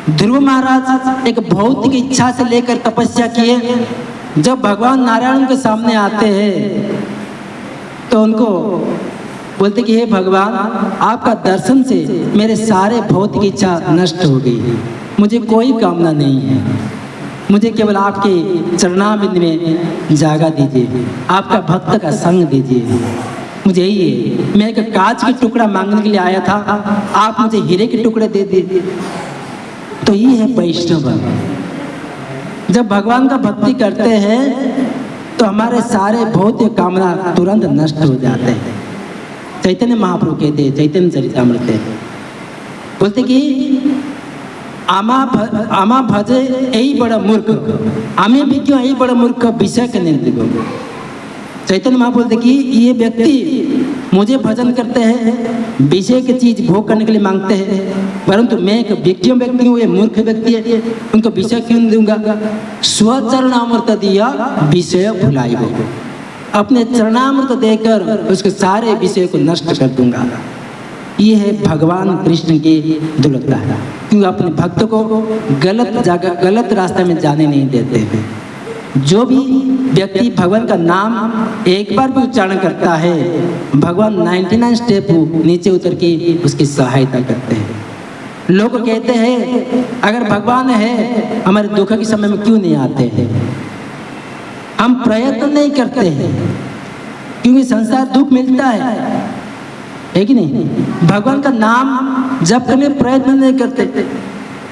Speaker 1: ध्रुव महाराज एक भौतिक इच्छा से लेकर तपस्या किए। जब भगवान नारायण के सामने आते हैं तो उनको बोलते कि हे भगवान, आपका दर्शन से मेरे सारे भौतिक इच्छा नष्ट हो गई, मुझे कोई कामना नहीं है, मुझे केवल आपके चरणारविंद में जागा दीजिए, आपका भक्त का संग दीजिए, मुझे यही है। मैं एक कांच की टुकड़ा मांगने के लिए आया था, आप मुझे हीरे के टुकड़े दे दीजिए। तो ये है वैष्णव। जब भगवान का भक्ति करते हैं तो हमारे सारे भौतिक कामना तुरंत नष्ट हो जाते हैं। चैतन्य महाप्रभु कहते हैं, चैतन्य चरितामृत में बोलते कि आमा भजे यही बड़ा मूर्ख, आमे भी क्यों यही बड़ा मूर्ख विषय के नहीं देखो। चैतन्य महाप्रभु बोलते कि ये व्यक्ति मुझे भजन करते हैं, विषय की चीज भोग करने के लिए मांगते हैं, परंतु मैं एक विक्षम व्यक्ति हूँ, ये मूर्ख व्यक्ति है, उनको विषय क्यों दूंगा? स्वचरणामृत दिया विषय भुलाई हो, अपने चरणामृत देकर उसके सारे विषय को नष्ट कर दूंगा। ये है भगवान कृष्ण की दुर्लभता है, क्योंकि अपने भक्त को गलत जगह गलत रास्ते में जाने नहीं देते हैं। जो भी व्यक्ति भगवान का नाम एक बार भी उच्चारण करता है, भगवान 99 स्टेप नीचे उतर के उसकी सहायता करते हैं। लोग कहते हैं अगर भगवान है हमारे दुख के समय में क्यों नहीं आते हैं? हम प्रयत्न नहीं करते हैं, क्योंकि संसार दुख मिलता है कि नहीं? भगवान का नाम जप करने प्रयत्न नहीं करते।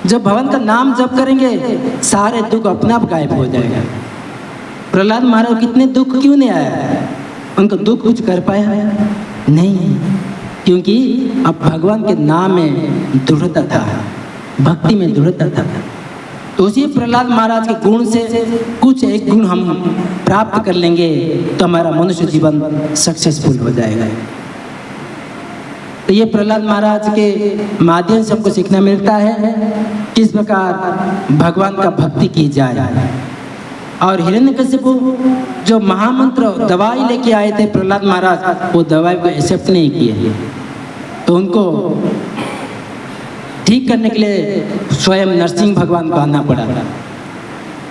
Speaker 1: जब भगवान का नाम जप करेंगे सारे दुख अपने आप गायब हो जाएगा। प्रहलाद महाराज कितने दुख क्यों नहीं आया? उनको दुख कुछ कर पाया नहीं, क्योंकि अब भगवान के नाम में दृढ़ता था, भक्ति में दृढ़ता था। तो उसी प्रहलाद महाराज के गुण से कुछ एक गुण हम प्राप्त कर लेंगे तो हमारा मनुष्य जीवन सक्सेसफुल हो जाएगा। तो ये प्रहलाद महाराज के माध्यम से हमको सीखना मिलता है किस प्रकार भगवान का भक्ति की जाए। और हिरण्यकशिपु जो महामंत्र दवाई लेके आए थे प्रहलाद महाराज, वो दवाई को एक्सेप्ट नहीं किए, तो उनको ठीक करने के लिए स्वयं नरसिंह भगवान को आना पड़ा था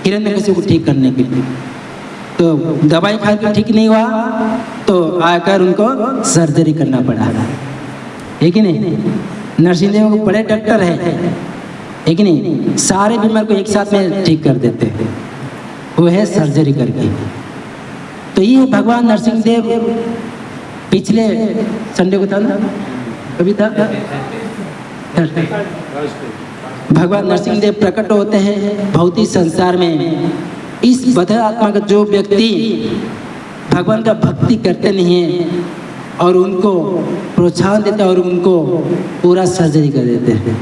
Speaker 1: हिरण्यकशिपु को ठीक करने के लिए। तो दवाई खा के ठीक नहीं हुआ तो आकर उनको सर्जरी करना पड़ा, है कि नहीं? नरसिंह देव को बड़े डॉक्टर है कि नहीं? सारे बीमार को एक साथ में ठीक कर देते हैं, वो है सर्जरी करके। तो ये भगवान नरसिंह देव पिछले संडे को था ना, कभी था, भगवान नरसिंह देव प्रकट होते हैं भौतिक संसार में। इस बधिर आत्मा का जो व्यक्ति भगवान का भक्ति करते नहीं है और उनको प्रोत्साहन देते हैं और उनको पूरा सर्जरी कर देते हैं।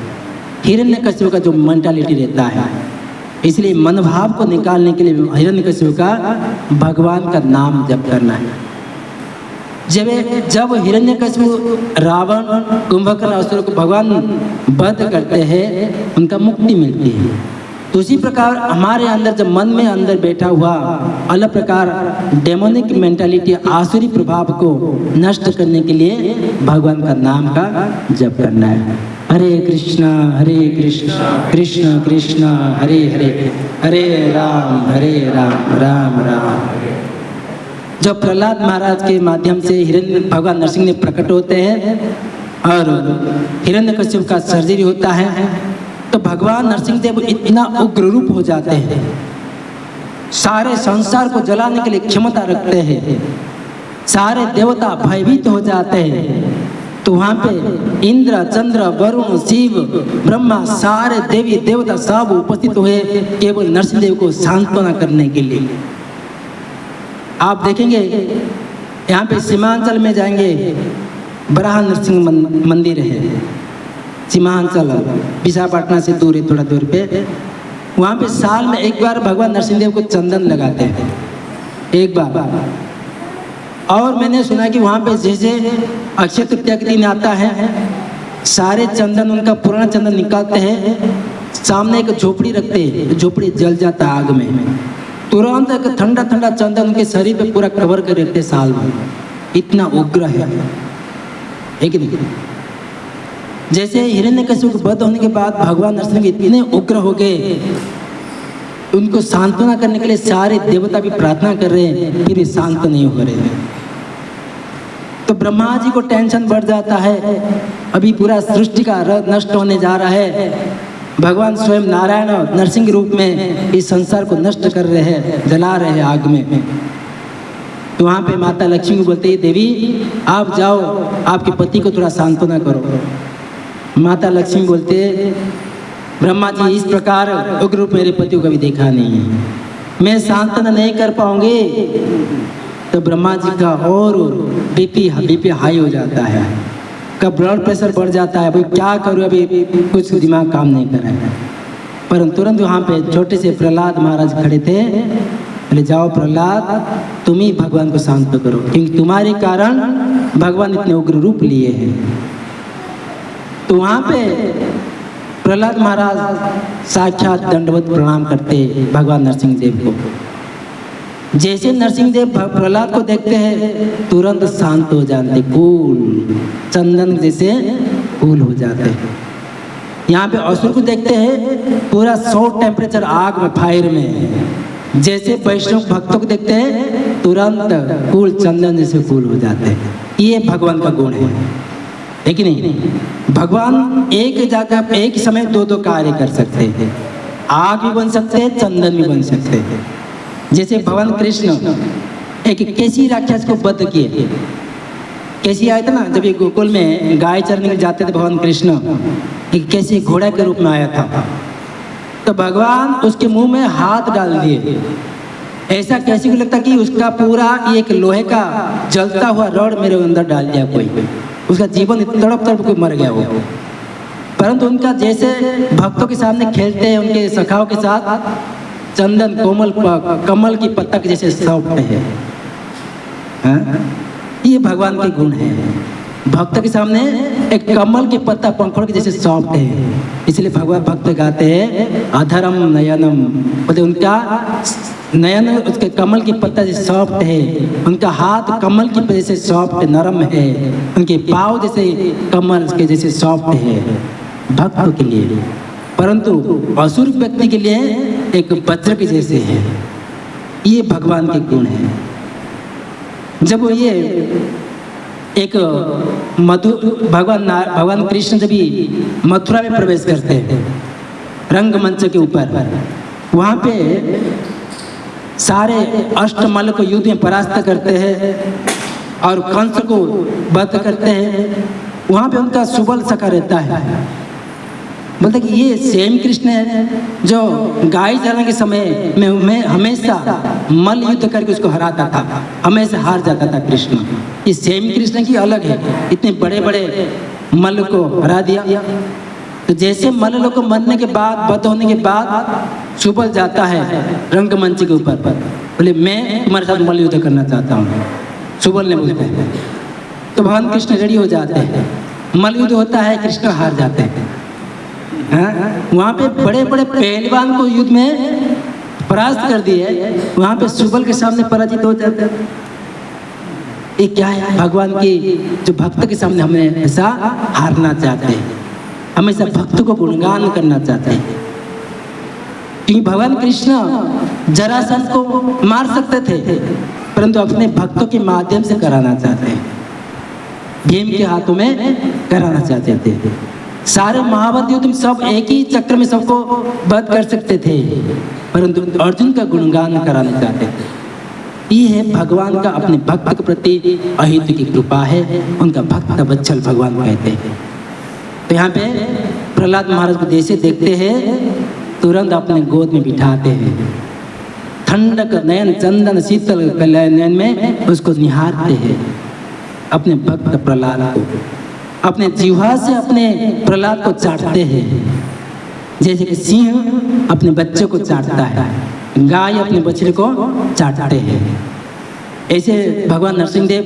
Speaker 1: हिरण्यकशिपु का जो मेंटालिटी रहता है, इसलिए मनोभाव को निकालने के लिए हिरण्यकशिपु का भगवान का नाम जप करना है। जब हिरण्यकशिपु रावण कुंभकर्ण असुर को भगवान वध करते हैं, उनका मुक्ति मिलती है। तो उसी प्रकार हमारे अंदर जब मन में अंदर बैठा हुआ अलग प्रकार डेमोनिक मेंटालिटी आसुरी प्रभाव को नष्ट करने के लिए भगवान का नाम का जप करना है। हरे कृष्णा कृष्ण कृष्ण हरे हरे, हरे राम राम राम। जब प्रहलाद महाराज के माध्यम से हिरण्य भगवान नरसिंह ने प्रकट होते हैं और हिरण्यकशिपु का सर्जरी होता है, तो भगवान नरसिंह देव इतना उग्र रूप हो जाते हैं, सारे संसार को जलाने के लिए क्षमता रखते हैं, सारे देवता भयभीत हो जाते हैं। तो वहाँ पे इंद्र चंद्र वरुण शिव ब्रह्मा सारे देवी देवता सब उपस्थित हुए केवल नरसिंह देव को सांत्वना करने के लिए। आप देखेंगे यहाँ पे सीमांचल में जाएंगे, बराह नरसिंह मंदिर है, सीमांचल विशाखापट्टनम से दूर है, थोड़ा दूर पे। वहाँ पे साल में एक बार भगवान नरसिंह देव को चंदन लगाते हैं, एक बार। और मैंने सुना कि वहाँ पे जैसे अक्षय तृतीया के दिन आता है, सारे चंदन उनका पुराना चंदन निकालते हैं, सामने एक झोपड़ी रखते हैं, झोपड़ी जल जाता है आग में, तुरंत एक ठंडा ठंडा चंदन उनके शरीर पे पूरा कवर कर देते साल में। इतना उग्र है कि नहीं? जैसे हिरण्यकशिपु को वध होने के बाद भगवान नरसिंह इतने उग्र हो गए, उनको सांत्वना करने के लिए सारे देवता भी प्रार्थना कर रहे हैं, फिर भी शांत नहीं हो रहे हैं। तो ब्रह्मा जी को टेंशन बढ़ जाता है, अभी पूरा सृष्टि का रथ नष्ट होने जा रहा है, भगवान स्वयं नारायण और नरसिंह रूप में इस संसार को नष्ट कर रहे हैं, जला रहे हैं आग में। तो वहाँ पे माता लक्ष्मी को बोलते हैं, देवी आप जाओ, आपके पति को थोड़ा सांत्वना करो। माता लक्ष्मी बोलते, ब्रह्मा जी इस प्रकार उग्र रूप मेरे पति को कभी देखा नहीं है, मैं सांत्वना नहीं कर पाऊंगी। तो ब्रह्मा जी का और बीपी हाई हो जाता है, का ब्लड प्रेशर बढ़ जाता है, भाई क्या करूँ, अभी कुछ दिमाग काम नहीं कर रहा है। पर तुरंत वहाँ पे छोटे से प्रहलाद महाराज खड़े थे, बोले जाओ प्रहलाद तुम ही भगवान को शांत करो, क्योंकि तुम्हारे कारण भगवान इतने उग्र रूप लिए हैं। तो वहाँ पे प्रहलाद महाराज साक्षात दंडवत प्रणाम करते भगवान नरसिंह देव को। जैसे नरसिंह देव प्रहलाद को देखते हैं तुरंत शांत हो जाते, कूल चंदन जैसे कूल हो जाते हैं। यहाँ पे असुर को देखते हैं पूरा 100 टेम्परेचर आग में, फायर में। जैसे वैष्णव भक्तों को देखते हैं तुरंत कूल चंदन जैसे कूल हो जाते हैं। ये भगवान का गुण है कि नहीं? भगवान एक जगह एक समय दो कार्य कर सकते हैं। आग भी बन सकते हैं, चंदन भी बन सकते हैं। जैसे भगवान कृष्ण एक कैसी राक्षस को वध किए। कैसी आए थे ना, जब ये गोकुल में गाय चरने के जाते थे भगवान कृष्ण, एक कैसे घोड़ा के रूप में आया था, तो भगवान उसके मुंह में हाथ डाल दिए। ऐसा कैसे को लगता कि उसका पूरा एक लोहे का जलता हुआ रॉड मेरे अंदर डाल दिया कोई, उसका जीवन तड़प तड़प के मर गया वो। परंतु उनका जैसे भक्तों के सामने खेलते हैं उनके सखाओं के साथ, चंदन कोमल कमल की पत्ता के जैसे सॉफ्ट है। हाँ? ये भगवान के गुण है। भक्त के सामने एक कमल के पत्ता पंखुड़ के जैसे सॉफ्ट है। इसलिए भगवान भक्त गाते हैं अधरम नयनम, मतलब उनका नयन उसके कमल की पत्ता जैसे सॉफ्ट है, उनका हाथ कमल की जैसे सॉफ्ट नरम है, उनके पाँव जैसे कमल के जैसे सॉफ्ट है भक्तों के लिए। परंतु असुर व्यक्ति के लिए एक वज्र के जैसे है। ये भगवान के गुण है। जब ये एक भगवान कृष्ण जब मथुरा में प्रवेश करते हैं रंगमंच के ऊपर, वहाँ पे सारे अष्टमल को युद्ध में परास्त करते हैं और कंस को वध करते हैं। वहाँ पे उनका सुबल सखा रहता है। बोलते कि ये सेम कृष्ण है जो गाय चराने के समय में हमेशा मल युद्ध करके उसको हराता था, हमेशा हार जाता था कृष्ण। ये सेम कृष्ण की अलग है, इतने बड़े बड़े मल को हरा दिया। तो जैसे मल्ल को मरने के बाद, वध होने के बाद सुबल जाता है रंगमंच के ऊपर, बोले मैं तुम्हारे साथ मल्ल युद्ध करना चाहता हूँ। सुबल ने बोलते हैं तो भगवान कृष्ण रेडी हो जाते हैं। मल्ल युद्ध होता है, कृष्ण हार जाते हैं। वहाँ पे बड़े बड़े पहलवान को युद्ध में परास्त कर दिए, वहाँ पे सुबल के सामने पराजित हो जाते हैं। ये क्या है? भगवान की जो भक्त के सामने हमें ऐसा हारना चाहते हैं, हमेशा भक्त को गुणगान करना चाहते हैं। क्योंकि भगवान कृष्ण जरासंध को मार सकते थे, परंतु अपने भक्तों के माध्यम से कराना चाहते हैं। भीम के हाथों में कराना चाहते थे। सारे महाभारत युद्ध में सब एक ही चक्र में सबको वध कर सकते थे, परंतु अर्जुन का गुणगान कराना चाहते थे। ये है भगवान का अपने भक्त के प्रति अहित की कृपा है, उनका भक्त वत्सल भगवान कहते हैं। तो यहाँ पे प्रहलाद महाराज को जैसे देखते हैं तुरंत अपने गोद में बिठाते हैं, ठंडक नयन चंदन शीतल नयन में उसको निहारते हैं अपने भक्त प्रहलाद को। अपने जीवा से अपने प्रहलाद को चाटते हैं, जैसे कि सिंह अपने बच्चे को चाटता है, गाय अपने बछड़े को चाटते हैं। ऐसे भगवान नरसिंह देव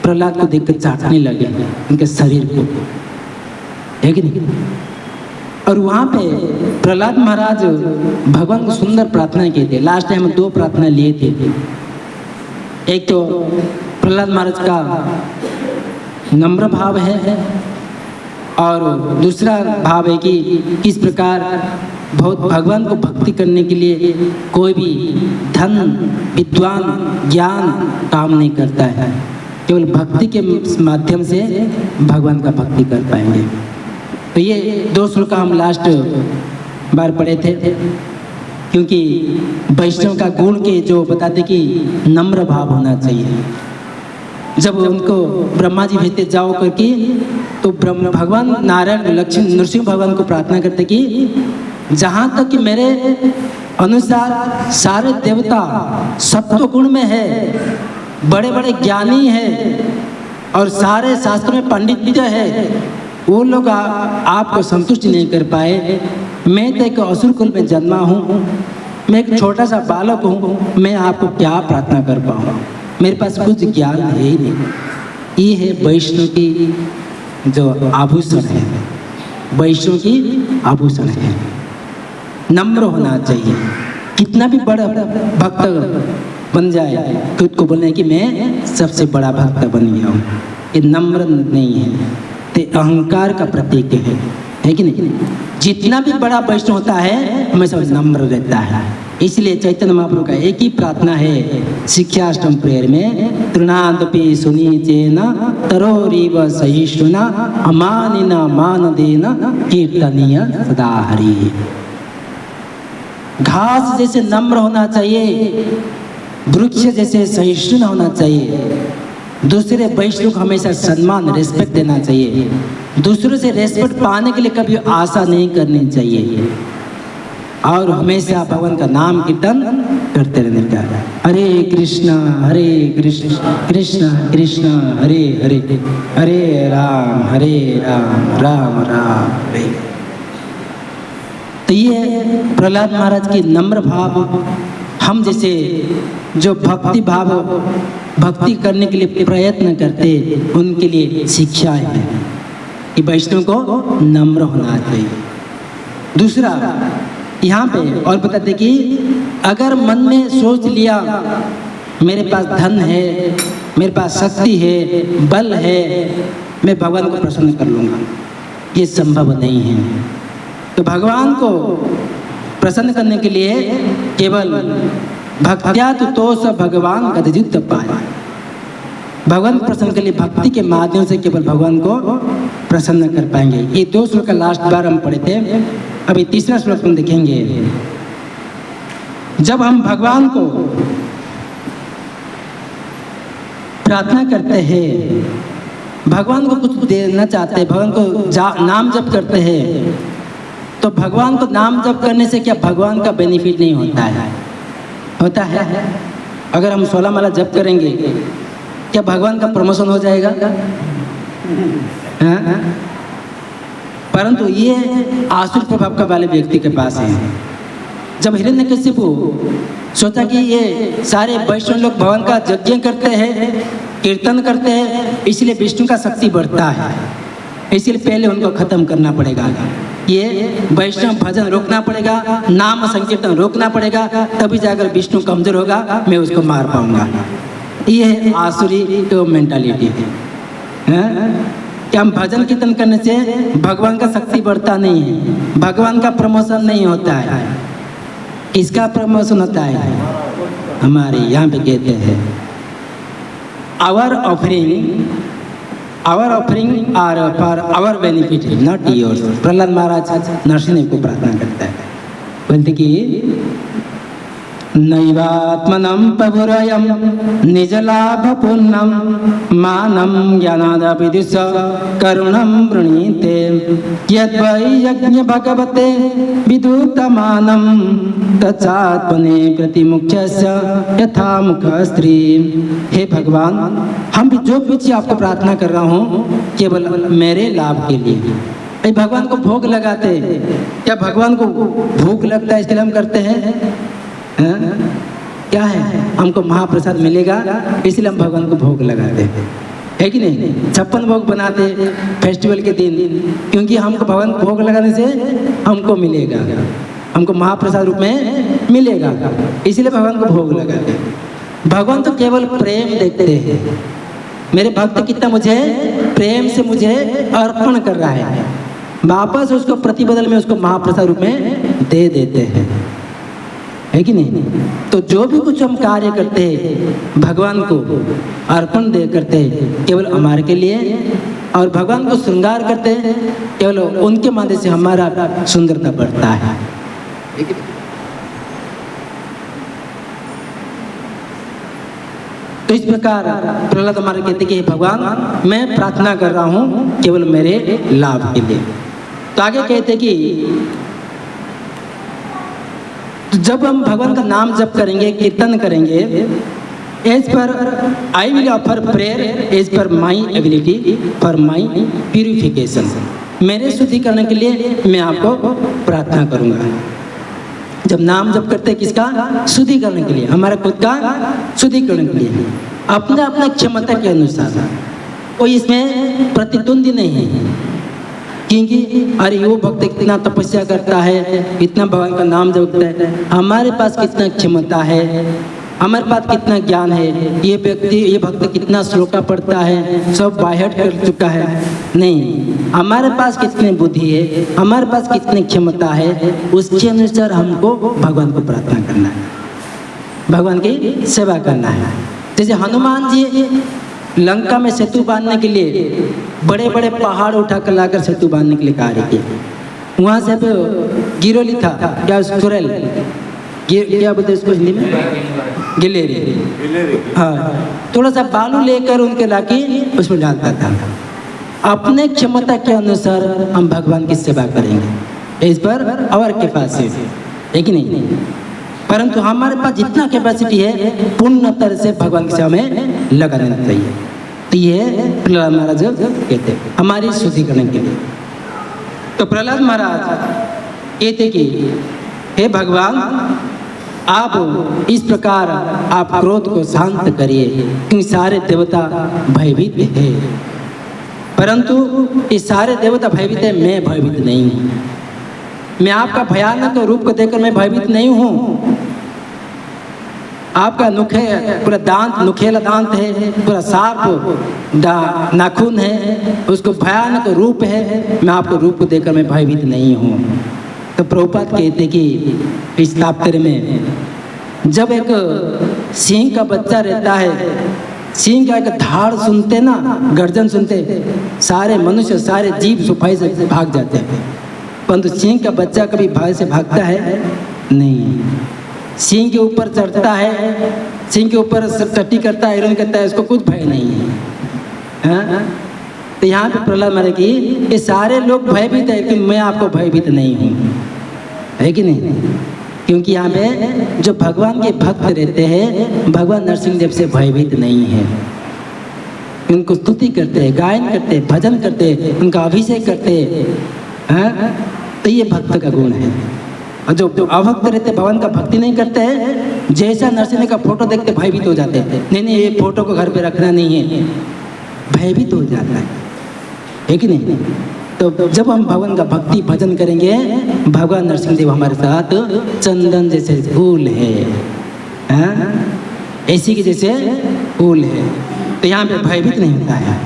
Speaker 1: प्रहलाद को देखकर चाटने लगे उनके शरीर को, है कि नहीं? और वहाँ पे प्रहलाद महाराज भगवान को सुंदर प्रार्थना किए थे। लास्ट टाइम हम 2 प्रार्थना लिए थे। एक तो प्रहलाद महाराज का नम्र भाव है और दूसरा भाव है कि किस प्रकार बहुत भगवान को भक्ति करने के लिए कोई भी धन विद्वान ज्ञान काम नहीं करता है, केवल भक्ति के माध्यम से भगवान का भक्ति कर पाएंगे। तो ये 2 श्लोक हम लास्ट बार पढ़े थे, क्योंकि वैष्णव का गुण के जो बताते कि नम्र भाव होना चाहिए। जब उनको ब्रह्मा जी भेजते जाओ करके, तो भगवान नारायण लक्ष्मी नरसिंह भगवान को प्रार्थना करते कि जहाँ तक कि मेरे अनुसार सारे देवता सत्व गुण में है, बड़े बड़े ज्ञानी है और सारे शास्त्रों में पांडित्य है, वो लोग आपको संतुष्ट नहीं कर पाए। मैं तो एक असुर कुल में जन्मा हूँ, मैं एक छोटा सा बालक हूँ, मैं आपको क्या प्रार्थना कर पाऊँ? मेरे पास कुछ ज्ञान है ही नहीं। ये है वैष्णव की जो आभूषण है, वैष्णव की आभूषण है। नम्र होना चाहिए। कितना भी बड़ा भक्त बन जाए तो उसको बोलने कि मैं सबसे बड़ा भक्त बन गया हूँ, ये नम्र नहीं है, ते अहंकार का प्रतीक है कि नहीं। जितना भी बड़ा वैष्णव होता है हमेशा नम्र रहता है। इसलिए चैतन्य महाप्रभु का एक ही प्रार्थना है शिक्षाष्टम प्रेयर में, तृणादपि सुनीचेन तरोरीव सहिष्णुना अमानिना मानदेन कीर्तनीय सदा हरि। घास जैसे नम्र होना चाहिए, वृक्ष जैसे सहिष्णु होना चाहिए, दूसरे वैष्णव को हमेशा सम्मान रेस्पेक्ट देना चाहिए, दूसरों से रेस्पेक्ट पाने के लिए कभी आशा नहीं करनी चाहिए, और हमेशा भगवान का नाम कीर्तन करते रहने का। हरे कृष्ण कृष्ण कृष्ण हरे हरे, हरे राम राम राम हरे। तो ये प्रहलाद महाराज की नम्र भाव, हम जैसे जो भक्ति करने के लिए प्रयत्न करते उनके लिए शिक्षा है कि वैष्णव को नम्र होना चाहिए। दूसरा यहाँ पे और बताते कि अगर मन में सोच लिया मेरे पास धन है, मेरे पास शक्ति है, बल है, मैं भगवान को प्रसन्न कर लूँगा, ये संभव नहीं है। तो भगवान को प्रसन्न करने के लिए केवल भक्त्या तो सब भगवान गदयुक्त पाए। भगवान को प्रसन्न के लिए भक्ति के माध्यम से केवल भगवान को प्रसन्न कर पाएंगे। ये 2 श्लोक का लास्ट बार हम पढ़े थे, अभी तीसरा श्लोक में देखेंगे। जब हम भगवान को प्रार्थना करते हैं, भगवान को कुछ देना चाहते हैं, भगवान को नाम जप करते हैं, तो भगवान को नाम जप करने से क्या भगवान का बेनिफिट नहीं होता है? होता है। अगर हम 16 माला जप करेंगे क्या भगवान का प्रमोशन हो जाएगा? हाँ? परंतु ये आसुर प्रभाव का वाले व्यक्ति के पास है। जब हिरण्यकशिपु सोचा कि ये सारे वैष्णव लोग भगवान का यज्ञ करते हैं, कीर्तन करते हैं, इसलिए विष्णु का शक्ति बढ़ता है, इसलिए पहले उनको खत्म करना पड़ेगा, ये वैष्णव भजन रोकना पड़ेगा, नाम संकीर्तन रोकना पड़ेगा, तभी जाकर विष्णु कमजोर होगा, मैं उसको मार पाऊंगा। ये है आसुरी मेंटालिटी है कि हम भजन कीर्तन करने से भगवान का शक्ति बढ़ता नहीं है, भगवान का प्रमोशन नहीं होता है। किसका प्रमोशन होता है? हमारे यहाँ पे कहते हैं our offering are for our benefit not yours. Prahlad Maharaj Narasimha को प्रार्थना करता है, बोलते कि नैवात्मनं प्रभुरयं निजलाभ पुण्यं मानं ज्ञानादविदुष करुणं वृणीते यद्वै यज्ञ भगवते विदुतमानं तच्चात्मने प्रतिमुख्यस्य यथा मुख स्त्री। हे भगवान, हम भी जो पीछे आपको प्रार्थना कर रहा हूँ केवल मेरे लाभ के लिए। भाई भगवान को भोग लगाते, क्या भगवान को भूख लगता है इसके लिए हम करते हैं? क्या है? हमको महाप्रसाद मिलेगा इसलिए हम भगवान को भोग लगाते है कि नहीं? 56 भोग बनाते फेस्टिवल के दिन, क्योंकि हमको भगवान को भोग लगाने से हमको मिलेगा, हमको महाप्रसाद रूप में मिलेगा, इसलिए भगवान को भोग लगाते। भगवान तो केवल प्रेम देखते हैं, मेरे भक्त कितना मुझे प्रेम से मुझे अर्पण कर रहा है, वापस उसको प्रतिबदल में उसको महाप्रसाद रूप में दे देते हैं, है कि नहीं? तो जो भी कुछ हम कार्य करते हैं भगवान को अर्पण दे करते हैं केवल हमारे के लिए, और भगवान को श्रृंगार करते हैं केवल उनके माध्यम से हमारा सुंदरता बढ़ता है। तो इस प्रकार प्रहलाद हमारे कहते कि भगवान मैं प्रार्थना कर रहा हूँ केवल मेरे लाभ के लिए। तो आगे कहते कि तो जब हम भगवान का नाम जप करेंगे, कीर्तन करेंगे, as per I will offer prayer as per my ability for my purification. मेरे शुद्धिकरण के लिए मैं आपको प्रार्थना करूंगा। जब नाम जप करते हैं किसका? शुद्धिकरण के लिए, हमारा खुद का शुद्धिकरण के लिए, अपना अपना क्षमता के अनुसार। कोई इसमें प्रतिद्वंदी नहीं है, क्योंकि अरे वो भक्त कितना तपस्या करता है, कितना भगवान का नाम जपता है, हमारे पास कितना क्षमता है, हमारे पास कितना ज्ञान है, ये भक्त कितना श्लोका पढ़ता है, सब बाहर कर चुका है। नहीं, हमारे पास कितनी बुद्धि है, हमारे पास कितनी क्षमता है, उसके अनुसार हमको भगवान को प्रार्थना करना है, भगवान की सेवा करना है। जैसे हनुमान जी लंका में सेतु बांधने के लिए बड़े बड़े पहाड़ उठा कर लाकर सेतु बांधने के लिए कार्य किए। वहाँ से गिरोली था, क्या सुरेल, क्या बोलते उसको हिंदी में, गिलेरी, हाँ, थोड़ा सा बालू लेकर उनके लाके उसमें डालता था। अपने क्षमता के अनुसार हम भगवान की सेवा करेंगे, इस पर और के पास है कि नहीं, परंतु हमारे पास जितना कैपेसिटी है पूर्ण तरह से भगवान की सेवा में लगा देना चाहिए। तो ये प्रहलाद महाराज कहते हमारी शुद्धिकरण के लिए। तो प्रहलाद महाराज कहते कि हे भगवान, आप इस प्रकार आप क्रोध को शांत करिए, क्योंकि सारे देवता भयभीत है, परंतु ये सारे देवता भयभीत है, मैं भयभीत नहीं हूँ। मैं आपका भयानक रूप को देखकर मैं भयभीत नहीं हूँ। आपका पूरा दांत नुखेला दांत है, पूरा शार्प नाखून है, उसको भयानक रूप है, मैं आपको रूप को देखकर मैं भयभीत नहीं हूँ। तो प्रभुपाद कहते कि इस तात्पर्य में जब एक सिंह का बच्चा रहता है, सिंह का एक धाड़ सुनते ना, गर्जन सुनते, सारे मनुष्य सारे जीव सुफाई से भाग जाते हैं, परंतु सिंह का बच्चा कभी भय से भागता है नहीं। सिंह के ऊपर चढ़ता है, सिंह के ऊपर टट्टी करता है, हिरण करता है, उसको कुछ भय नहीं है, हाँ? तो यहाँ पे प्रहलाद महाराज की ये सारे लोग भयभीत है, लेकिन मैं आपको भयभीत नहीं हूँ, है कि नहीं? क्योंकि यहाँ पे जो भगवान के भक्त रहते हैं, भगवान नरसिंह देव से भयभीत नहीं है, उनको स्तुति करते हैं, गायन करते हैं, भजन करते हैं, उनका अभिषेक करते हैं, तो ये भक्त का गुण है। और जो अभक्त रहते, भगवान का भक्ति नहीं करते हैं, जैसा नरसिंह का फोटो देखते भयभीत हो जाते हैं, नहीं ये फोटो को घर पे रखना नहीं है, भयभीत हो जाता है कि नहीं? तो जब हम भगवान का भक्ति भजन करेंगे, भगवान नरसिंह देव हमारे साथ चंदन जैसे फूल है, ऐसी के जैसे फूल है, तो यहाँ पे भयभीत नहीं होता है।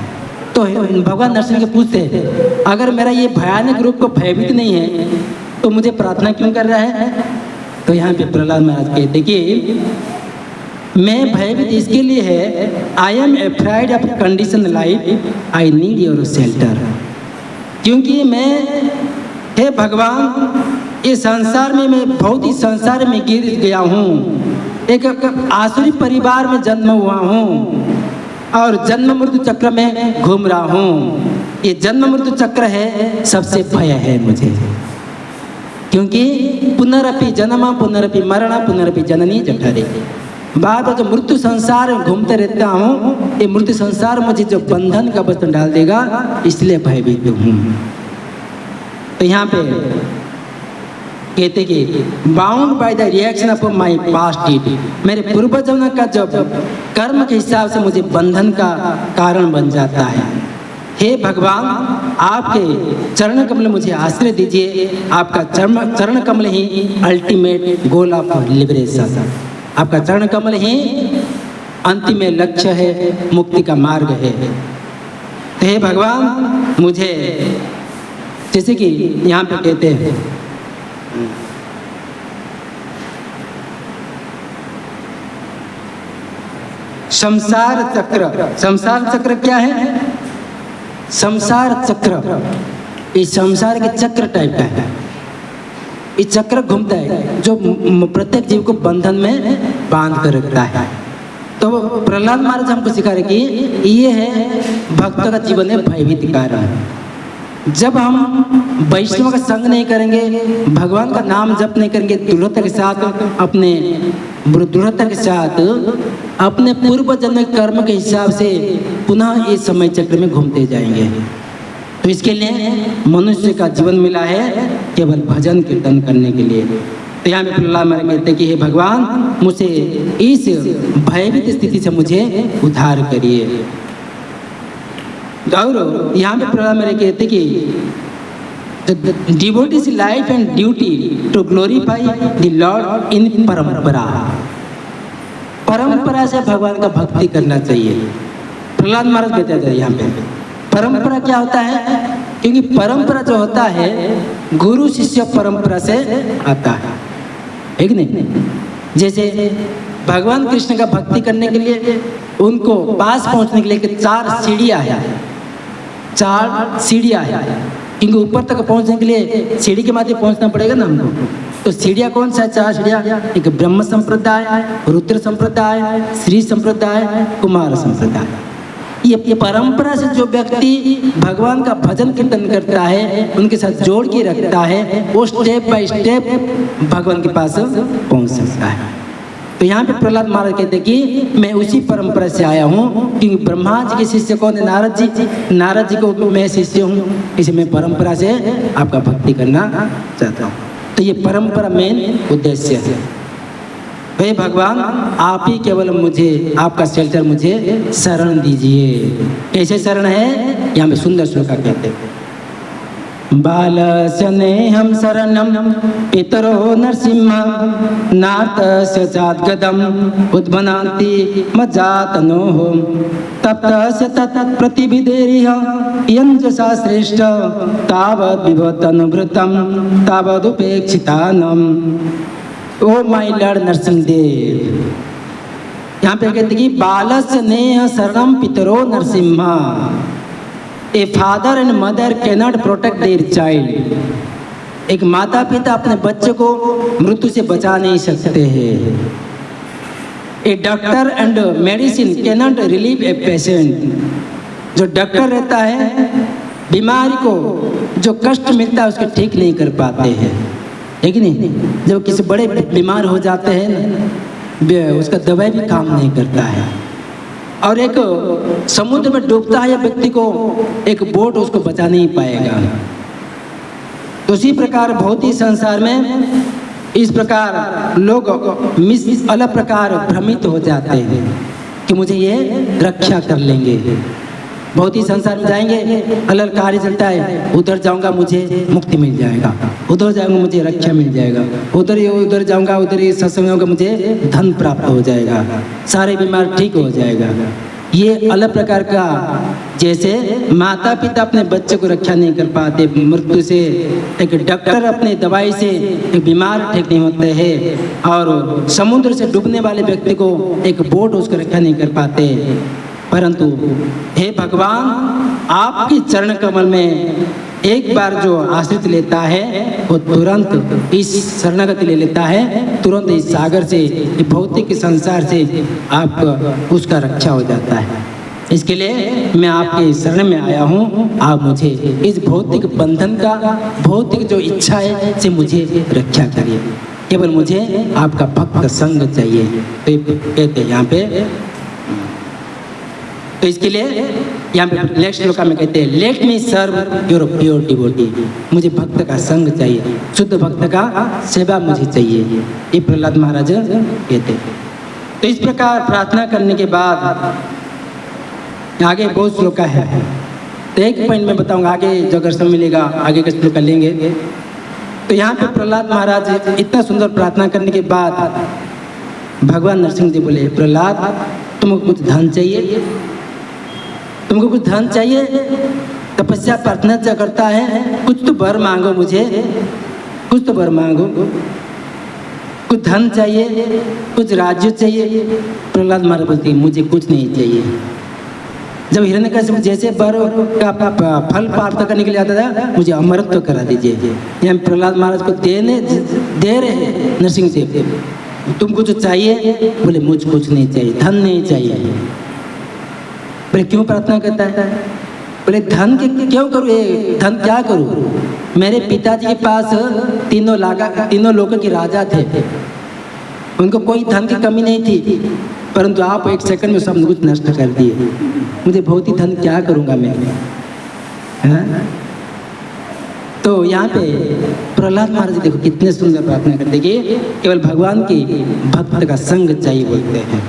Speaker 1: तो भगवान नरसिंह के पूछते, अगर मेरा ये भयानक रूप को भयभीत नहीं है तो मुझे प्रार्थना क्यों कर रहा है? तो यहाँ पे प्रहलाद महाराज कहते कि मैं भयभीत इसके लिए है, I am afraid of condition life, I need your shelter. क्योंकि मैं, हे भगवान, इस संसार में मैं बहुत ही संसार में गिर गया हूँ, एक आसुरी परिवार में जन्म हुआ हूँ और जन्म मृत्यु चक्र में घूम रहा हूँ। ये जन्म मृत्यु चक्र है, सबसे भय है मुझे, क्योंकि पुनरपि जन्म पुनरपि मरण पुनरपि जननी जठरे, बार जो मृत्यु संसार में घूमते रहता हूँ, ये मृत्यु संसार मुझे जो बंधन का बंधन डाल देगा, इसलिए भयभीत हूँ। तो यहाँ पे कहते कि bound by the reaction of my past deed, मेरे पूर्व जन्म का जब कर्म के हिसाब से मुझे बंधन का कारण बन जाता है। हे भगवान, आपके चरण कमल मुझे आश्रय दीजिए, आपका चरण कमल ही अल्टीमेट गोल ऑफ लिबरेशन, आपका चरण कमल ही अंतिम लक्ष्य है, मुक्ति का मार्ग है। तो हे भगवान, मुझे, जैसे कि यहाँ पे कहते हैं, संसार चक्र क्या है? संसार चक्र, इस संसार के चक्र टाइप का है, इस चक्र घूमता है जो प्रत्येक जीव को बंधन में बांध कर रखता है। तो प्रहलाद महाराज हमको सिखा रहे कि ये है भक्त का जीवन में भयभीत कारण। जब हम वैष्णव का संग नहीं करेंगे, भगवान का नाम जप नहीं करेंगे दृढ़ता के साथ, दृढ़ता के साथ अपने पूर्व जन्म कर्म के हिसाब से पुनः इस समय चक्र में घूमते जाएंगे। तो इसके लिए मनुष्य का जीवन मिला है केवल भजन कीर्तन करने के लिए। तो यहाँ में प्रहलाद महाराज कहते हैं कि हे भगवान, मुझे इस भयभीत स्थिति से मुझे उद्धार करिए। और यहाँ पे प्रहलाद महाराज कहते कि devotees life and duty to glorify the lord in parampara. परंपरा से भगवान का भक्ति करना चाहिए। प्रहलाद महाराज कहते थे यहाँ पे परंपरा क्या होता है, क्योंकि परंपरा जो होता है गुरु शिष्य परंपरा से आता है कि नहीं। जैसे भगवान कृष्ण का भक्ति करने के लिए उनको पास पहुंचने के लिए 4 सीढ़ियाँ हैं, 4 सीढ़ियाँ हैं, क्योंकि ऊपर तक पहुंचने के लिए सीढ़ी के माध्यम पहुंचना पड़ेगा ना हमको। तो सीढ़ियाँ कौन सा है? 4 सीढ़ियाँ, एक ब्रह्म संप्रदाय, रुद्र संप्रदाय, श्री संप्रदाय, कुमार संप्रदाय। ये परंपरा से जो व्यक्ति भगवान का भजन कीर्तन करता है, उनके साथ जोड़ के रखता है, वो स्टेप बाय स्टेप भगवान के पास पहुंच सकता है। तो यहाँ पे प्रहलाद महाराज कहते कि मैं उसी परंपरा से आया हूँ, क्योंकि ब्रह्मा जी के शिष्य कौन है? नारद जी। नारद जी को मैं शिष्य हूँ, इसलिए मैं परंपरा से आपका भक्ति करना चाहता हूँ। तो ये परंपरा मेन उद्देश्य है। हे भगवान, आप ही केवल मुझे, आपका शेल्टर मुझे शरण दीजिए। कैसे शरण है? यहाँ पे सुंदर श्लोक कहते हैं, बालस्य नेहं शरणं पितरो नरसिंह नाथस्य चाद्गदम् उद्भनान्ति मज्जातनोः तप्तस्य तत् प्रतिविदेरिह यञ्जसा श्रेष्ठ तावद् विभवतनुभृतं तावदुपेक्षितानम्। O my lord Narasimha Deva, यहाँ पे कहते कि बालस्य नेह शरणं पितरो Narasimha. A father and mother cannot protect their child. एक माता पिता अपने बच्चे को मृत्यु से बचा नहीं सकते हैं। A doctor and medicine cannot relieve a patient. जो डॉक्टर रहता है बीमारी को जो कष्ट मिलता है उसको ठीक नहीं कर पाते हैं, है कि नहीं। जब किसी बड़े बीमार हो जाते हैं ना, उसका दवाई भी काम नहीं करता है। और एक समुद्र में डूबता है व्यक्ति को एक बोट उसको बचा नहीं पाएगा। तो उसी प्रकार भौतिक संसार में इस प्रकार लोग अलग प्रकार भ्रमित हो जाते हैं कि मुझे ये रक्षा कर लेंगे। भौतिक संसार में जाएंगे, अलग कार्य चलता है, उधर जाऊंगा मुझे मुक्ति मिल जाएगा, उधर जाऊंगा मुझे रक्षा मिल जाएगा, उधर जाऊंगा उधर ये सत्संग होगा मुझे धन प्राप्त हो जाएगा, सारे बीमार ठीक हो जाएगा। ये अलग प्रकार का, जैसे माता पिता अपने बच्चे को रक्षा नहीं कर पाते मृत्यु से, एक डॉक्टर अपने दवाई से एक बीमार ठीक नहीं होते हैं, और समुद्र से डूबने वाले व्यक्ति को एक बोट उसको रक्षा नहीं कर पाते। परंतु हे भगवान, आपकी चरण कमल में एक बार जो आश्रित लेता है वो तुरंत इस शरणागति ले लेता है, तुरंत इस सागर से, भौतिक संसार से आप उसका रक्षा हो जाता है। इसके लिए मैं आपके शरण में आया हूँ, आप मुझे इस भौतिक बंधन का, भौतिक जो इच्छा है से मुझे रक्षा करिए। केवल मुझे आपका भक्त संग चाहिए। तो कहते हैं यहाँ पे, तो इसके लिए यहाँ पे नेक्स्ट श्लोक में कहते हैं, let me serve your pure devotee. मुझे भक्त का संग चाहिए, शुद्ध भक्त का सेवा मुझे चाहिए, ये प्रहलाद महाराज कहते हैं। तो इस प्रकार प्रार्थना करने के बाद आगे बहुत श्लोक है, तो एक पॉइंट में बताऊंगा, आगे जो अगर समय मिलेगा आगे का श्लोक लेंगे। तो यहाँ पे प्रहलाद महाराज इतना सुंदर प्रार्थना करने के बाद भगवान नरसिंह जी बोले, प्रहलाद तुमको कुछ धन चाहिए, तुमको कुछ धन चाहिए, तपस्या प्रार्थना जो करता है, कुछ तो वर मांगो मुझे, कुछ तो वर मांगो, कुछ धन चाहिए, कुछ राज्य चाहिए। प्रहलाद महाराज बोलते मुझे कुछ नहीं चाहिए। जब हिरण्यकश्यप जैसे वर का फल प्राप्त करने के लिए आता था, मुझे अमरत्व करा दीजिए। यहाँ प्रहलाद महाराज को दे रहे हैं नरसिंह जी, तुमको जो चाहिए? बोले मुझ कुछ नहीं चाहिए, धन नहीं चाहिए। बोले क्यों प्रार्थना करता है? बोले धन के क्यों करूँ, ये धन क्या करूँ? मेरे पिताजी के पास तीनों लोगों के राजा थे, उनको कोई धन की कमी नहीं थी, परंतु आप एक सेकंड में सब कुछ नष्ट कर दिए। मुझे बहुत ही धन क्या करूँगा मैं, हाँ? तो यहाँ पे प्रहलाद महाराज देखो कितने सुंदर प्रार्थना करते कि केवल भगवान की भक्त का संग चाहिए बोलते हैं।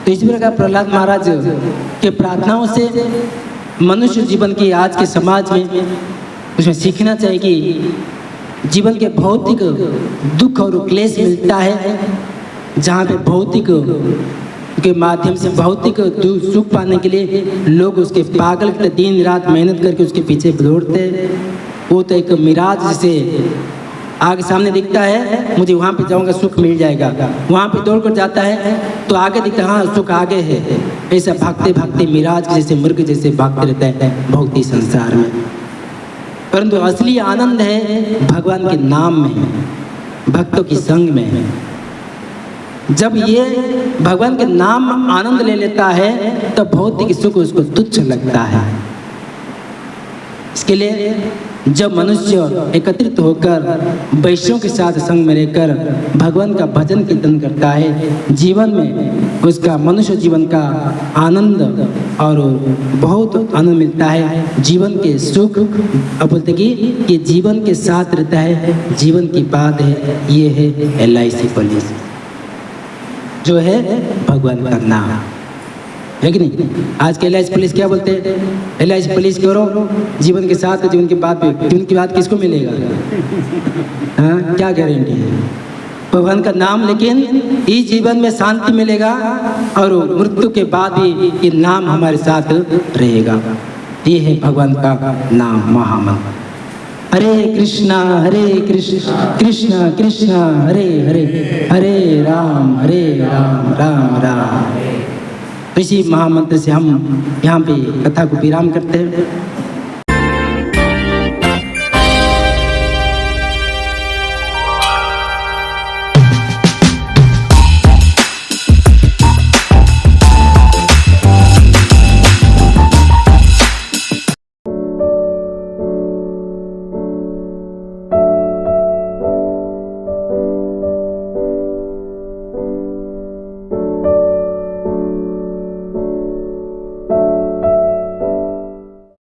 Speaker 1: तो इस प्रकार प्रहलाद महाराज के प्रार्थनाओं से मनुष्य जीवन की आज के समाज में उसमें सीखना चाहिए कि जीवन के भौतिक दुख और क्लेश मिलता है, जहाँ पे भौतिक के माध्यम से भौतिक सुख पाने के लिए लोग उसके पागल के दिन रात मेहनत करके उसके पीछे दौड़ते हैं। वो तो एक मिराज जैसे आगे सामने दिखता है, मुझे वहाँ पे जाऊँगा सुख मिल जाएगा, वहाँ पे दौड़ कर जाता है तो आगे दिखता है हाँ सुख आगे है। ऐसा भागते भागते मिराज जैसे मृग जैसे भागते रहता है भौतिक संसार में। परंतु असली आनंद है भगवान के नाम में, भक्तों की संग में है। जब ये भगवान के नाम आनंद ले लेता है तो भौतिक सुख उसको तुच्छ लगता है। इसके लिए जब मनुष्य एकत्रित होकर वैष्णव के साथ संग में रहकर भगवान का भजन कीर्तन करता है, जीवन में उसका मनुष्य जीवन का आनंद और बहुत आनंद मिलता है। जीवन के सुख अब बोलते कि जीवन के साथ रहता है, जीवन की बात है, ये है LIC पॉलिसी जो है भगवान का नाम है कि नहीं। आज के LIC पुलिस क्या बोलते हैं, LIC पुलिस करो जीवन के साथ, जीवन की बात पे, जीवन की बात किसको मिलेगा, हाँ क्या गारंटी है, भगवान का नाम। लेकिन इस जीवन में शांति मिलेगा और मृत्यु के बाद भी ये नाम हमारे साथ रहेगा। ये है भगवान का नाम महामंत्र। हरे कृष्णा कृष्ण कृष्ण हरे हरे, हरे राम राम राम। इसी महामंत्र से हम यहाँ पे कथा को विराम करते हैं।